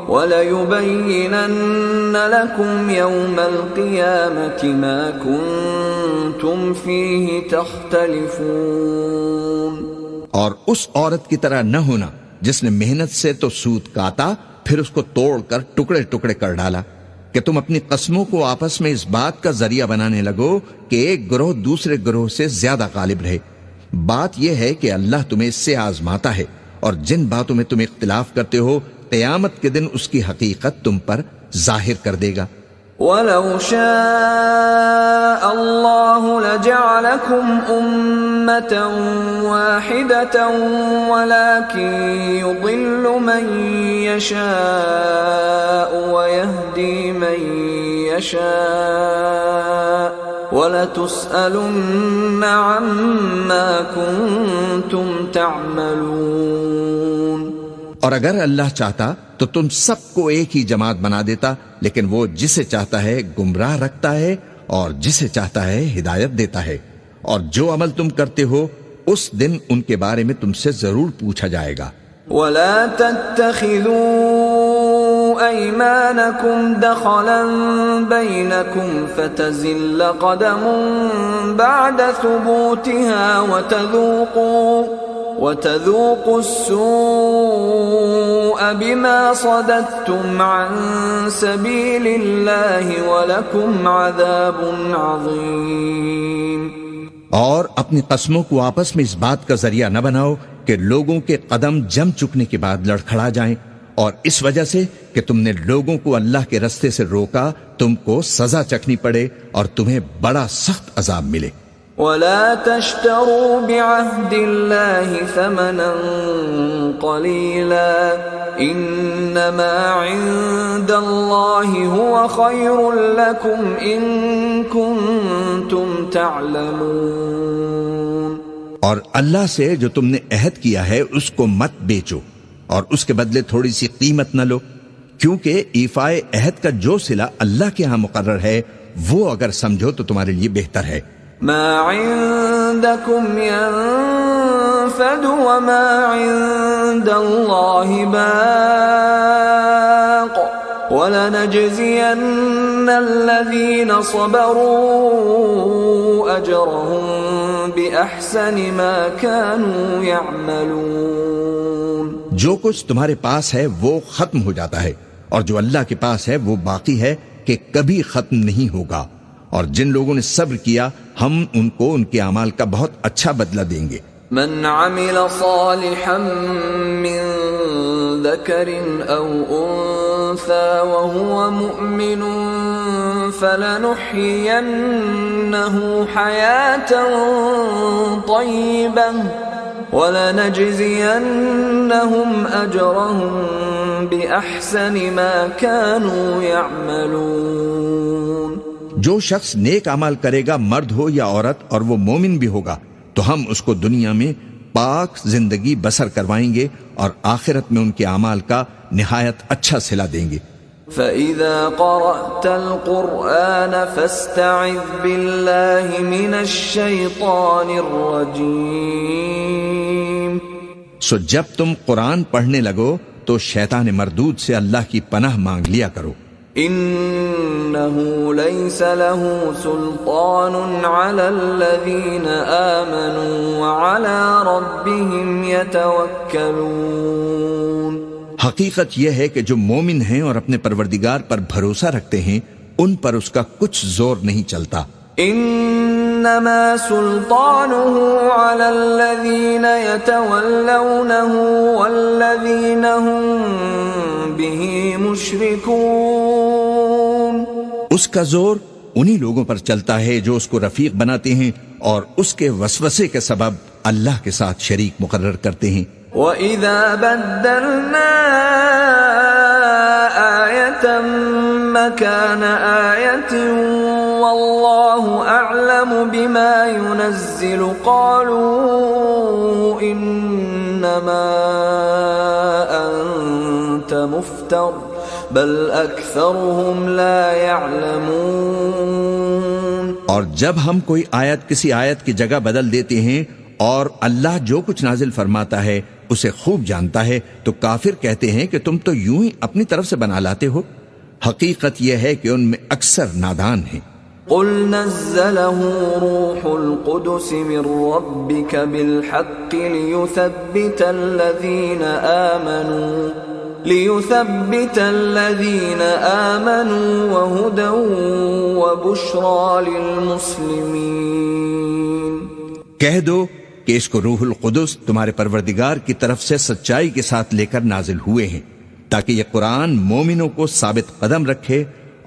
Speaker 1: وَلَيُبَيِّنَنَّ لَكُمْ يَوْمَ الْقِيَامَةِ مَا كُنْتُمْ فِيهِ تَخْتَلِفُونَ۔
Speaker 2: اور اس عورت کی طرح نہ ہونا جس نے محنت سے تو سود کاتا پھر اس کو توڑ کر ٹکڑے ٹکڑے کر ڈالا، کہ تم اپنی قسموں کو آپس میں اس بات کا ذریعہ بنانے لگو کہ ایک گروہ دوسرے گروہ سے زیادہ غالب رہے۔ بات یہ ہے کہ اللہ تمہیں اس سے آزماتا ہے، اور جن باتوں میں تم اختلاف کرتے ہو قیامت کے دن اس کی حقیقت تم پر ظاہر کر دے گا۔
Speaker 1: وَلَوْ شَاءَ اللَّهُ لَجَعَلَكُمْ أُمَّةً وَاحِدَةً وَلَكِنْ يُضِلُّ مَنْ يَشَاءُ وَيَهْدِي مَنْ يَشَاءُ وَلَتُسْأَلُنَّ عَمَّا كُنْتُمْ تَعْمَلُونَ۔
Speaker 2: اور اگر اللہ چاہتا تو تم سب کو ایک ہی جماعت بنا دیتا، لیکن وہ جسے چاہتا ہے گمراہ رکھتا ہے اور جسے چاہتا ہے ہدایت دیتا ہے، اور جو عمل تم کرتے ہو اس دن ان کے بارے میں تم سے ضرور پوچھا جائے گا۔
Speaker 1: وَلَا تَتَّخِذُوا أَيْمَانَكُمْ دَخَلًا بَيْنَكُمْ فَتَزِلَّ قَدَمٌ بَعْدَ ثُبُوتِهَا وَتَذُوقُوا السُّوءَ بِمَا صَدَدتُّمْ عَن سَبِيلِ اللَّهِ وَلَكُمْ عَذَابٌ عَظِيمٌ۔
Speaker 2: اور اپنی قسموں کو آپس میں اس بات کا ذریعہ نہ بناؤ کہ لوگوں کے قدم جم چکنے کے بعد لڑکھڑا جائیں، اور اس وجہ سے کہ تم نے لوگوں کو اللہ کے رستے سے روکا تم کو سزا چکھنی پڑے اور تمہیں بڑا سخت عذاب ملے۔
Speaker 1: وَلَا تَشْتَرُوا بِعَهْدِ اللَّهِ ثَمَنًا قَلِيلًا إِنَّمَا عِندَ اللَّهِ هُوَ خَيْرٌ لَكُمْ إِن كُنتُمْ تَعْلَمُونَ۔
Speaker 2: اور اللہ سے جو تم نے عہد کیا ہے اس کو مت بیچو، اور اس کے بدلے تھوڑی سی قیمت نہ لو، کیونکہ ایفائے عہد کا جو صلہ اللہ کے ہاں مقرر ہے وہ اگر سمجھو تو تمہارے لیے بہتر ہے۔
Speaker 1: ما عندكم ينفد وما عند الله باق ولنجزين الذين صبروا أجرهم بأحسن ما كانوا يعملون.
Speaker 2: جو کچھ تمہارے پاس ہے وہ ختم ہو جاتا ہے، اور جو اللہ کے پاس ہے وہ باقی ہے کہ کبھی ختم نہیں ہوگا. اور جن لوگوں نے صبر کیا ہم ان کو ان کے اعمال کا بہت اچھا بدلہ دیں گے.
Speaker 1: من عمل صالحا من ذكر أو أنثى وهو مؤمن فلنحيينه حياة طيبة وَلَنَجْزِيَنَّهُمْ أَجْرَهُمْ بِأَحْسَنِ مَا كَانُوا يَعْمَلُونَ.
Speaker 2: جو شخص نیک عمل کرے گا، مرد ہو یا عورت، اور وہ مومن بھی ہوگا، تو ہم اس کو دنیا میں پاک زندگی بسر کروائیں گے اور آخرت میں ان کے اعمال کا نہایت اچھا صلہ دیں گے.
Speaker 1: فَإِذَا قَرَأْتَ الْقُرْآنَ فَاسْتَعِذْ بِاللَّهِ مِنَ الشَّيْطَانِ الرَّجِيمِ.
Speaker 2: سو جب تم قرآن پڑھنے لگو تو شیطان مردود سے اللہ کی پناہ مانگ لیا کرو.
Speaker 1: إِنَّهُ لَيْسَ لَهُ سُلْطَانٌ عَلَى الَّذِينَ آمَنُوا وَعَلَى رَبِّهِمْ يَتَوَكَّلُونَ.
Speaker 2: حقیقت یہ ہے کہ جو مومن ہیں اور اپنے پروردگار پر بھروسہ رکھتے ہیں ان پر اس کا کچھ زور نہیں چلتا.
Speaker 1: انما سلطانه على الذين يتولونه والذين هم به مشركون.
Speaker 2: اس کا زور انہی لوگوں پر چلتا ہے جو اس کو رفیق بناتے ہیں اور اس کے وسوسے کے سبب اللہ کے ساتھ شریک مقرر کرتے ہیں.
Speaker 1: وَإِذَا بَدَّلْنَا آيَةً مَكَانَ آيَةٍ وَاللَّهُ أَعْلَمُ بِمَا يُنَزِّلُ قَالُوا إِنَّمَا أَنْتَ مُفْتَرٍ بَلْ أَكْثَرُهُمْ لَا يَعْلَمُونَ.
Speaker 2: اور جب ہم کوئی آیت کسی آیت کی جگہ بدل دیتے ہیں اور اللہ جو کچھ نازل فرماتا ہے اسے خوب جانتا ہے تو کافر کہتے ہیں کہ تم تو یوں ہی اپنی طرف سے بنا لاتے ہو. حقیقت یہ ہے کہ ان میں اکثر نادان ہیں.
Speaker 1: قل نزله روح القدس من ربك بالحق ليثبت الذين آمنوا وهدى وبشرى للمسلمين.
Speaker 2: کہہ دو کہ اس کو روح القدس تمہارے پروردگار کی طرف سے سچائی کے ساتھ لے کر نازل ہوئے ہیں تاکہ یہ قرآن مومنوں کو ثابت قدم رکھے،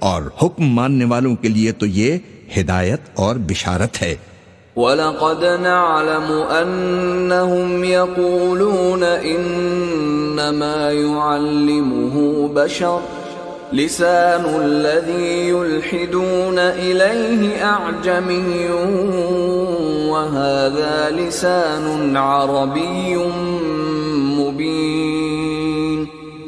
Speaker 2: اور حکم ماننے والوں کے لیے تو یہ ہدایت اور بشارت ہے.
Speaker 1: وَلَقَدْ نَعْلَمُ أَنَّهُمْ يَقُولُونَ إِنَّمَا يُعَلِّمُهُ بَشَرٌ لِسَانُ الَّذِي يُلْحِدُونَ إِلَيْهِ أَعْجَمِيٌّ وَهَذَا لِسَانٌ عَرَبِيٌّ مُبِينٌ.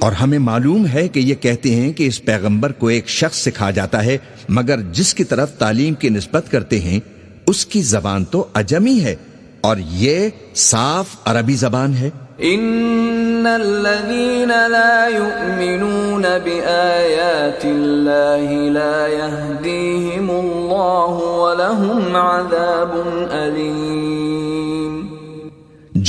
Speaker 2: اور ہمیں معلوم ہے کہ یہ کہتے ہیں کہ اس پیغمبر کو ایک شخص سکھا جاتا ہے، مگر جس کی طرف تعلیم کی نسبت کرتے ہیں اس کی زبان تو عجمی ہے، اور یہ صاف عربی زبان ہے.
Speaker 1: ان الذين لا يؤمنون بآيات الله لا يهديهم الله ولهم عذاب أليم.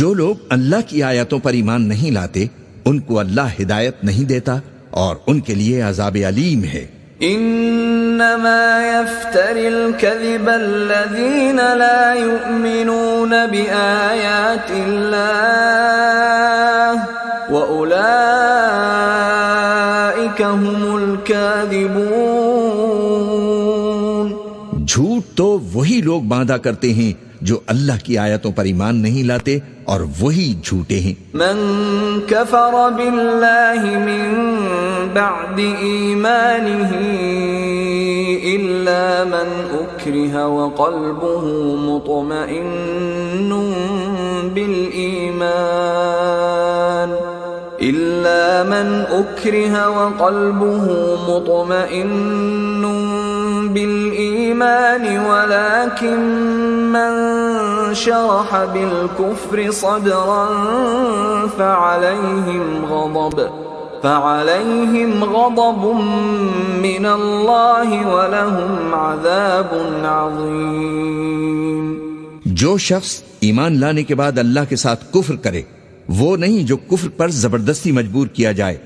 Speaker 2: جو لوگ اللہ کی آیتوں پر ایمان نہیں لاتے ان کو اللہ ہدایت نہیں دیتا اور ان کے لیے عذاب علیم ہے.
Speaker 1: انما يفتر الكذب الذين لا يؤمنون بآيات الله واولئك هم الكاذبون.
Speaker 2: جھوٹ تو وہی لوگ باندھا کرتے ہیں جو اللہ کی آیتوں پر ایمان نہیں لاتے اور وہی جھوٹے ہیں.
Speaker 1: من کفر باللہ من بعد ایمانہ الا من اکرہ وقلبہ مطمئن بالایمان إلا من أكره وقلبه مطمئن بالإيمان ولكن من شرح بالكفر صدرا فعليهم غضب من الله ولهم عذاب عظيم.
Speaker 2: جو شخص ایمان لانے کے بعد اللہ کے ساتھ کفر کرے وہ نہیں جو کفر پر زبردستی مجبور کیا جائے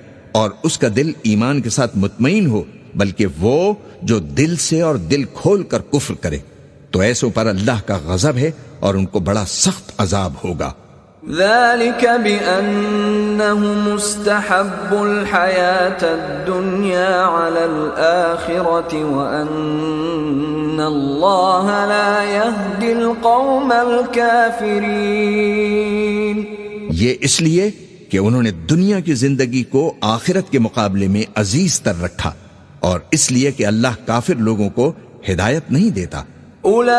Speaker 2: اور اس کا دل ایمان کے ساتھ مطمئن ہو، بلکہ وہ جو دل سے اور دل کھول کر کفر کرے، تو ایسوں پر اللہ کا غضب ہے اور ان کو بڑا سخت عذاب ہوگا.
Speaker 1: ذلك بأنهم استحبوا الحياة الدنيا على الآخرة وأن الله لا يهدي القوم الكافرين.
Speaker 2: یہ اس لیے کہ انہوں نے دنیا کی زندگی کو آخرت کے مقابلے میں عزیز تر رکھا، اور اس لیے کہ اللہ کافر لوگوں کو ہدایت نہیں دیتا.
Speaker 1: أولئك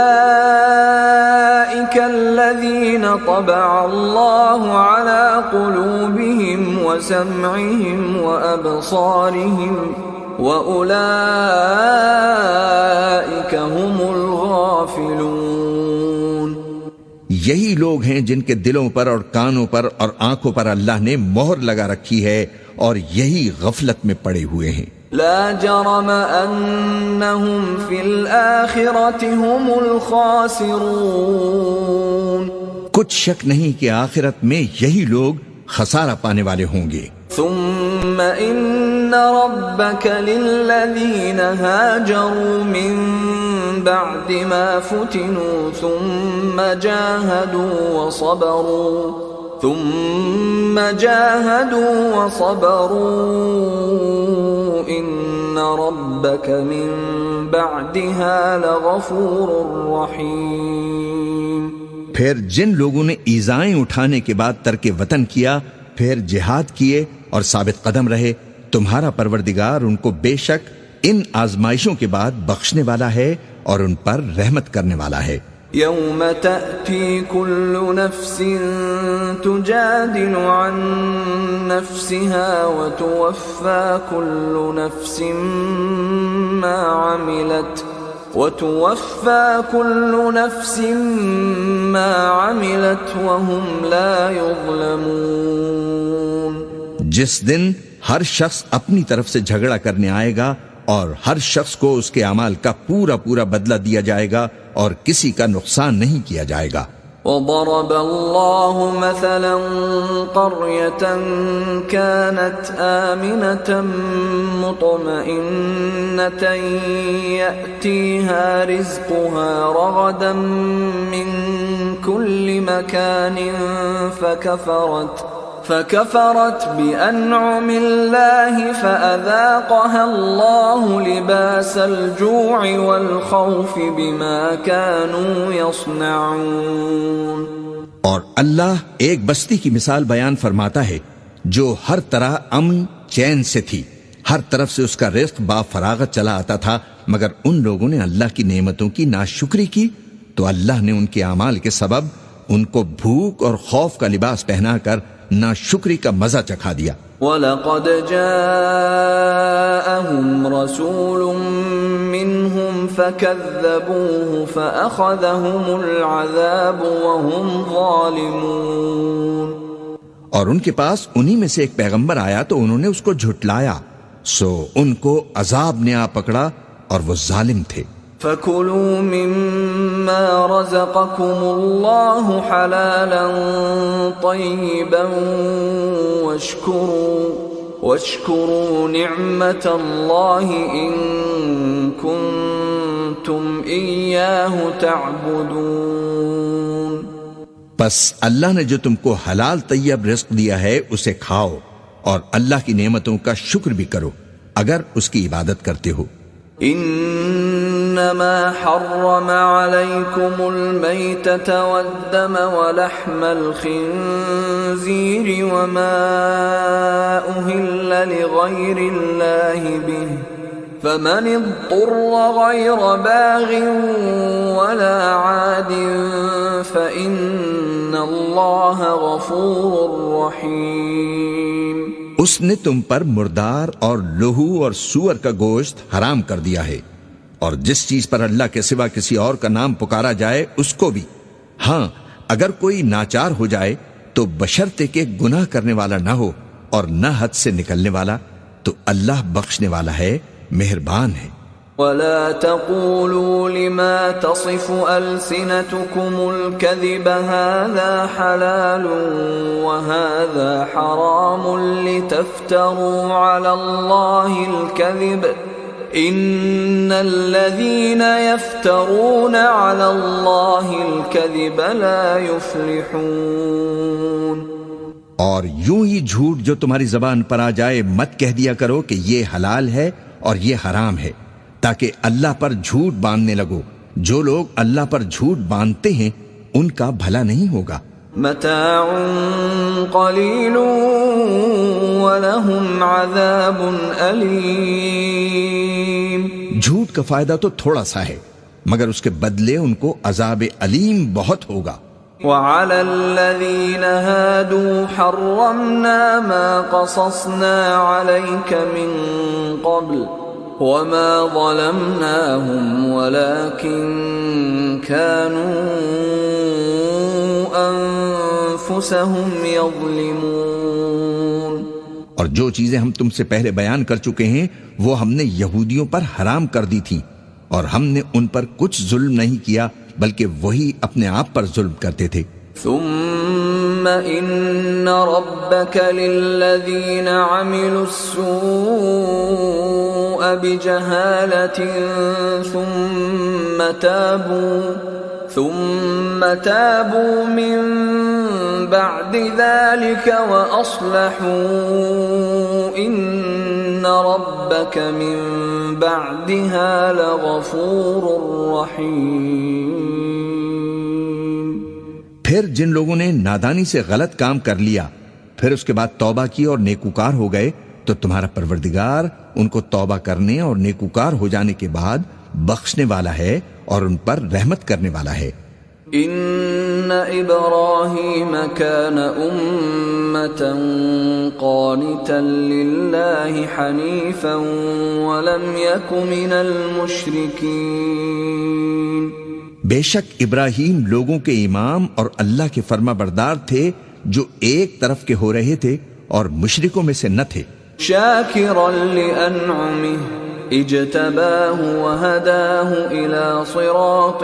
Speaker 1: الذين طبع الله على قلوبهم وسمعهم وأبصارهم وأولئك هم الغافلون.
Speaker 2: یہی لوگ ہیں جن کے دلوں پر اور کانوں پر اور آنکھوں پر اللہ نے مہر لگا رکھی ہے، اور یہی غفلت میں پڑے ہوئے ہیں.
Speaker 1: لا جرم أنهم في الآخرة هم الخاسرون.
Speaker 2: کچھ شک نہیں کہ آخرت میں یہی لوگ خسارہ پانے والے ہوں گے.
Speaker 1: ثم إن ربك للذين هاجروا من بعد ما فتنوا ثم جاهدوا وصبروا إن ربك من بعدها لغفور رحيم.
Speaker 2: پھر جن لوگوں نے ایذائیں اٹھانے کے بعد ترک وطن کیا، پھر جہاد کیے اور ثابت قدم رہے، تمہارا پروردگار ان کو بے شک ان آزمائشوں کے بعد بخشنے والا ہے اور ان پر رحمت کرنے والا ہے.
Speaker 1: يوم تأتي كل نفس تجادل عن نفسها وتوفى كل نفس ما عملت وهم لا يظلمون.
Speaker 2: جس دن ہر شخص اپنی طرف سے جھگڑا کرنے آئے گا اور ہر شخص کو اس کے اعمال کا پورا پورا بدلہ دیا جائے گا اور کسی کا نقصان نہیں کیا جائے گا.
Speaker 1: وضرب الله مثلا قرية كانت آمنة مطمئنة يأتيها رزقها رغدا من كل مكان فكفرت بأنعم الله فأذاقها الله لباس الجوع والخوف بما كانوا يصنعون.
Speaker 2: اور اللہ ایک بستی کی مثال بیان فرماتا ہے جو ہر طرح امن چین سے تھی، ہر طرف سے اس کا رزق با فراغت چلا آتا تھا، مگر ان لوگوں نے اللہ کی نعمتوں کی ناشکری کی تو اللہ نے ان کے اعمال کے سبب ان کو بھوک اور خوف کا لباس پہنا کر ناشکری کا مزہ چکھا دیا.
Speaker 1: وَلَقَدْ جَاءَهُمْ رَسُولٌ مِّنْهُمْ فَكَذَّبُوهُ فَأَخَذَهُمُ الْعَذَابُ وَهُمْ ظَالِمُونَ.
Speaker 2: اور ان کے پاس انہی میں سے ایک پیغمبر آیا تو انہوں نے اس کو جھٹلایا، سو ان کو عذاب نے آ پکڑا اور وہ ظالم تھے.
Speaker 1: فَكُلُوا مِمَّا رَزَقَكُمُ اللَّهُ حَلَالًا طَيِّبًا وَاشْكُرُوا نِعْمَةَ اللَّهِ إِن كُنتُمْ إِيَّاهُ تَعْبُدُونَ.
Speaker 2: پس اللہ نے جو تم کو حلال طیب رزق دیا ہے اسے کھاؤ اور اللہ کی نعمتوں کا شکر بھی کرو اگر اس کی عبادت کرتے ہو.
Speaker 1: انما حرم عليكم الميتة والدم ولحم الخنزير وما أهل لغير الله به فمن اضطر غير باغ ولا عاد فإن الله غفور رحيم.
Speaker 2: اس نے تم پر مردار اور لہو اور سور کا گوشت حرام کر دیا ہے، اور جس چیز پر اللہ کے سوا کسی اور کا نام پکارا جائے اس کو بھی. ہاں اگر کوئی ناچار ہو جائے تو بشرطے کہ گناہ کرنے والا نہ ہو اور نہ حد سے نکلنے والا، تو اللہ بخشنے والا ہے، مہربان ہے۔
Speaker 1: ولا تقولوا لما تصف ألسنتكم الكذب هذا حلال وهذا حرام لتفتروا على الله الكذب إن الذين يفترون على الله الكذب لا يفلحون۔
Speaker 2: اور یوں ہی جھوٹ جو تمہاری زبان پر آ جائے مت کہہ دیا کرو کہ یہ حلال ہے اور یہ حرام ہے، تاکہ اللہ پر جھوٹ باندھنے لگو۔ جو لوگ اللہ پر جھوٹ باندھتے ہیں ان کا بھلا نہیں ہوگا۔
Speaker 1: متاع قلیل ولہم عذاب علیم۔
Speaker 2: جھوٹ کا فائدہ تو تھوڑا سا ہے، مگر اس کے بدلے ان کو عذاب علیم بہت ہوگا۔
Speaker 1: وعلى الذين هادوا حرمنا ما قصصنا عليك من قبل وما ظلمناهم ولكن كانوا أنفسهم يظلمون۔
Speaker 2: اور جو چیزیں ہم تم سے پہلے بیان کر چکے ہیں وہ ہم نے یہودیوں پر حرام کر دی تھیں، اور ہم نے ان پر کچھ ظلم نہیں کیا بلکہ وہی اپنے آپ پر ظلم کرتے تھے۔
Speaker 1: ثم ان ربك للذين عملوا السوء بجهالة ثم تابوا من بعد ذلك واصلحوا ان ربك من بعدها لغفور رحیم۔
Speaker 2: پھر جن لوگوں نے نادانی سے غلط کام کر لیا پھر اس کے بعد توبہ کی اور نیکوکار ہو گئے تو تمہارا پروردگار ان کو توبہ کرنے اور نیکوکار ہو جانے کے بعد بخشنے والا ہے اور ان پر رحمت کرنے والا ہے۔
Speaker 1: ان ابراہیم کان امة قانتا للہ حنیفا ولم یک من المشرکین۔
Speaker 2: بے شک ابراہیم لوگوں کے امام اور اللہ کے فرما بردار تھے جو ایک طرف کے ہو رہے تھے اور مشرکوں میں سے نہ تھے۔
Speaker 1: شاکرا لانعمہ اجتباہ وہداہ الی صراط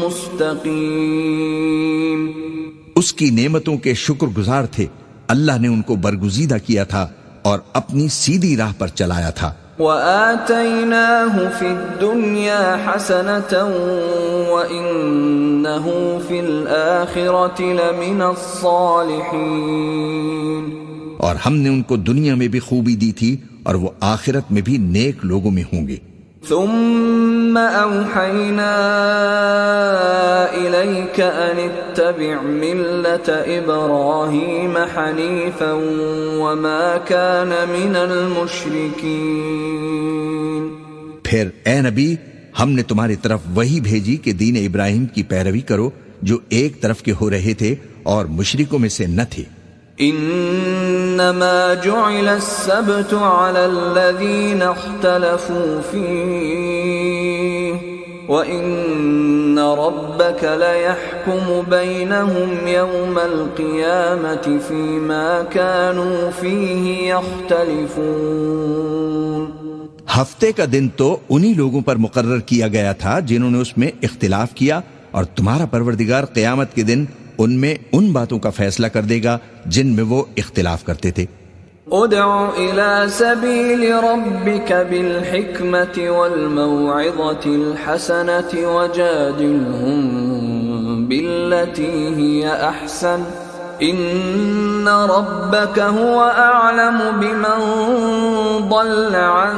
Speaker 1: مستقیم۔
Speaker 2: اس کی نعمتوں کے شکر گزار تھے، اللہ نے ان کو برگزیدہ کیا تھا اور اپنی سیدھی راہ پر چلایا تھا۔
Speaker 1: وآتيناه في الدنيا حسنة وإنه في الآخرة لمن الصالحين۔
Speaker 2: اور ہم نے ان کو دنیا میں بھی خوبی دی تھی اور وہ آخرت میں بھی نیک لوگوں میں ہوں گے۔
Speaker 1: ثم أوحينا إليك أن اتبع ملة إبراهيم حنيفا وما كان من المشركين۔
Speaker 2: پھر اے نبی ہم نے تمہاری طرف وہی بھیجی کہ دین ابراہیم کی پیروی کرو جو ایک طرف کے ہو رہے تھے اور مشرکوں میں سے نہ تھے۔
Speaker 1: انما جعل السبت على الذين اختلفوا فيه وان ربك ليحكم بينهم يوم القيامة فيما كانوا فيه يختلفون۔
Speaker 2: ہفتے کا دن تو انہی لوگوں پر مقرر کیا گیا تھا جنہوں نے اس میں اختلاف کیا، اور تمہارا پروردگار قیامت کے دن ان میں ان باتوں کا فیصلہ کر دے گا جن میں وہ اختلاف کرتے تھے۔
Speaker 1: ادع الى سبیل ربک بالحکمت والموعظة الحسنة وجادلهم بالتي هي احسن ان ربك هو اعلم بمن ضل عن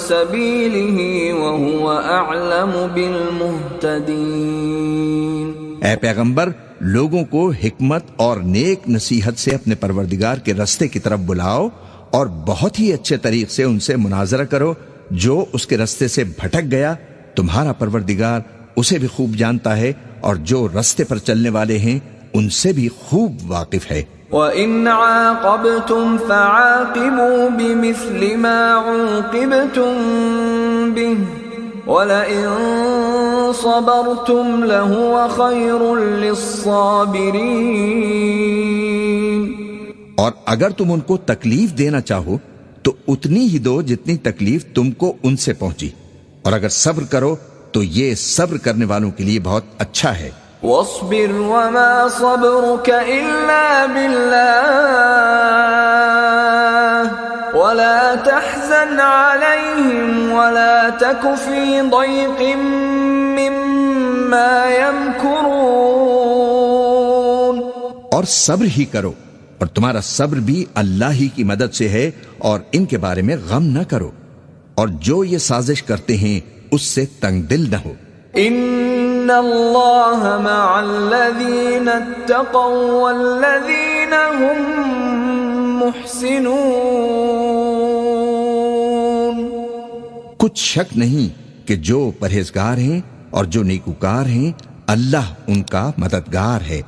Speaker 1: سبیلہ وهو اعلم بالمهتدین۔
Speaker 2: اے پیغمبر لوگوں کو حکمت اور نیک نصیحت سے اپنے پروردگار کے رستے کی طرف بلاؤ اور بہت ہی اچھے طریق سے ان سے مناظرہ کرو۔ جو اس کے رستے سے بھٹک گیا تمہارا پروردگار اسے بھی خوب جانتا ہے، اور جو رستے پر چلنے والے ہیں ان سے بھی خوب واقف ہے۔
Speaker 1: وَإِنْ عَاقَبْتُمْ فَعَاقِبُوا بِمِثْلِ مَا عُوقِبْتُمْ بِهِ وَلَئِن صَبَرْتُمْ لَهُوَ خَيْرٌ لِلصَّابِرِينَ۔
Speaker 2: اور اگر تم ان کو تکلیف دینا چاہو تو اتنی ہی دو جتنی تکلیف تم کو ان سے پہنچی، اور اگر صبر کرو تو یہ صبر کرنے والوں کے لیے بہت اچھا ہے۔
Speaker 1: واصبر وما صبرك إلا بالله ولا تحزن عليهم ولا تك في ضيق مما يمكرون،
Speaker 2: اور صبر ہی کرو، اور تمہارا صبر بھی اللہ ہی کی مدد سے ہے، اور ان کے بارے میں غم نہ کرو، اور جو یہ سازش کرتے ہیں اس سے تنگ دل نہ ہو۔
Speaker 1: ان اللہ مع الذین اتقوا والذین هم محسنون،
Speaker 2: کچھ شک نہیں کہ جو پرہیزگار ہیں اور جو نیکوکار ہیں اللہ ان کا مددگار ہے۔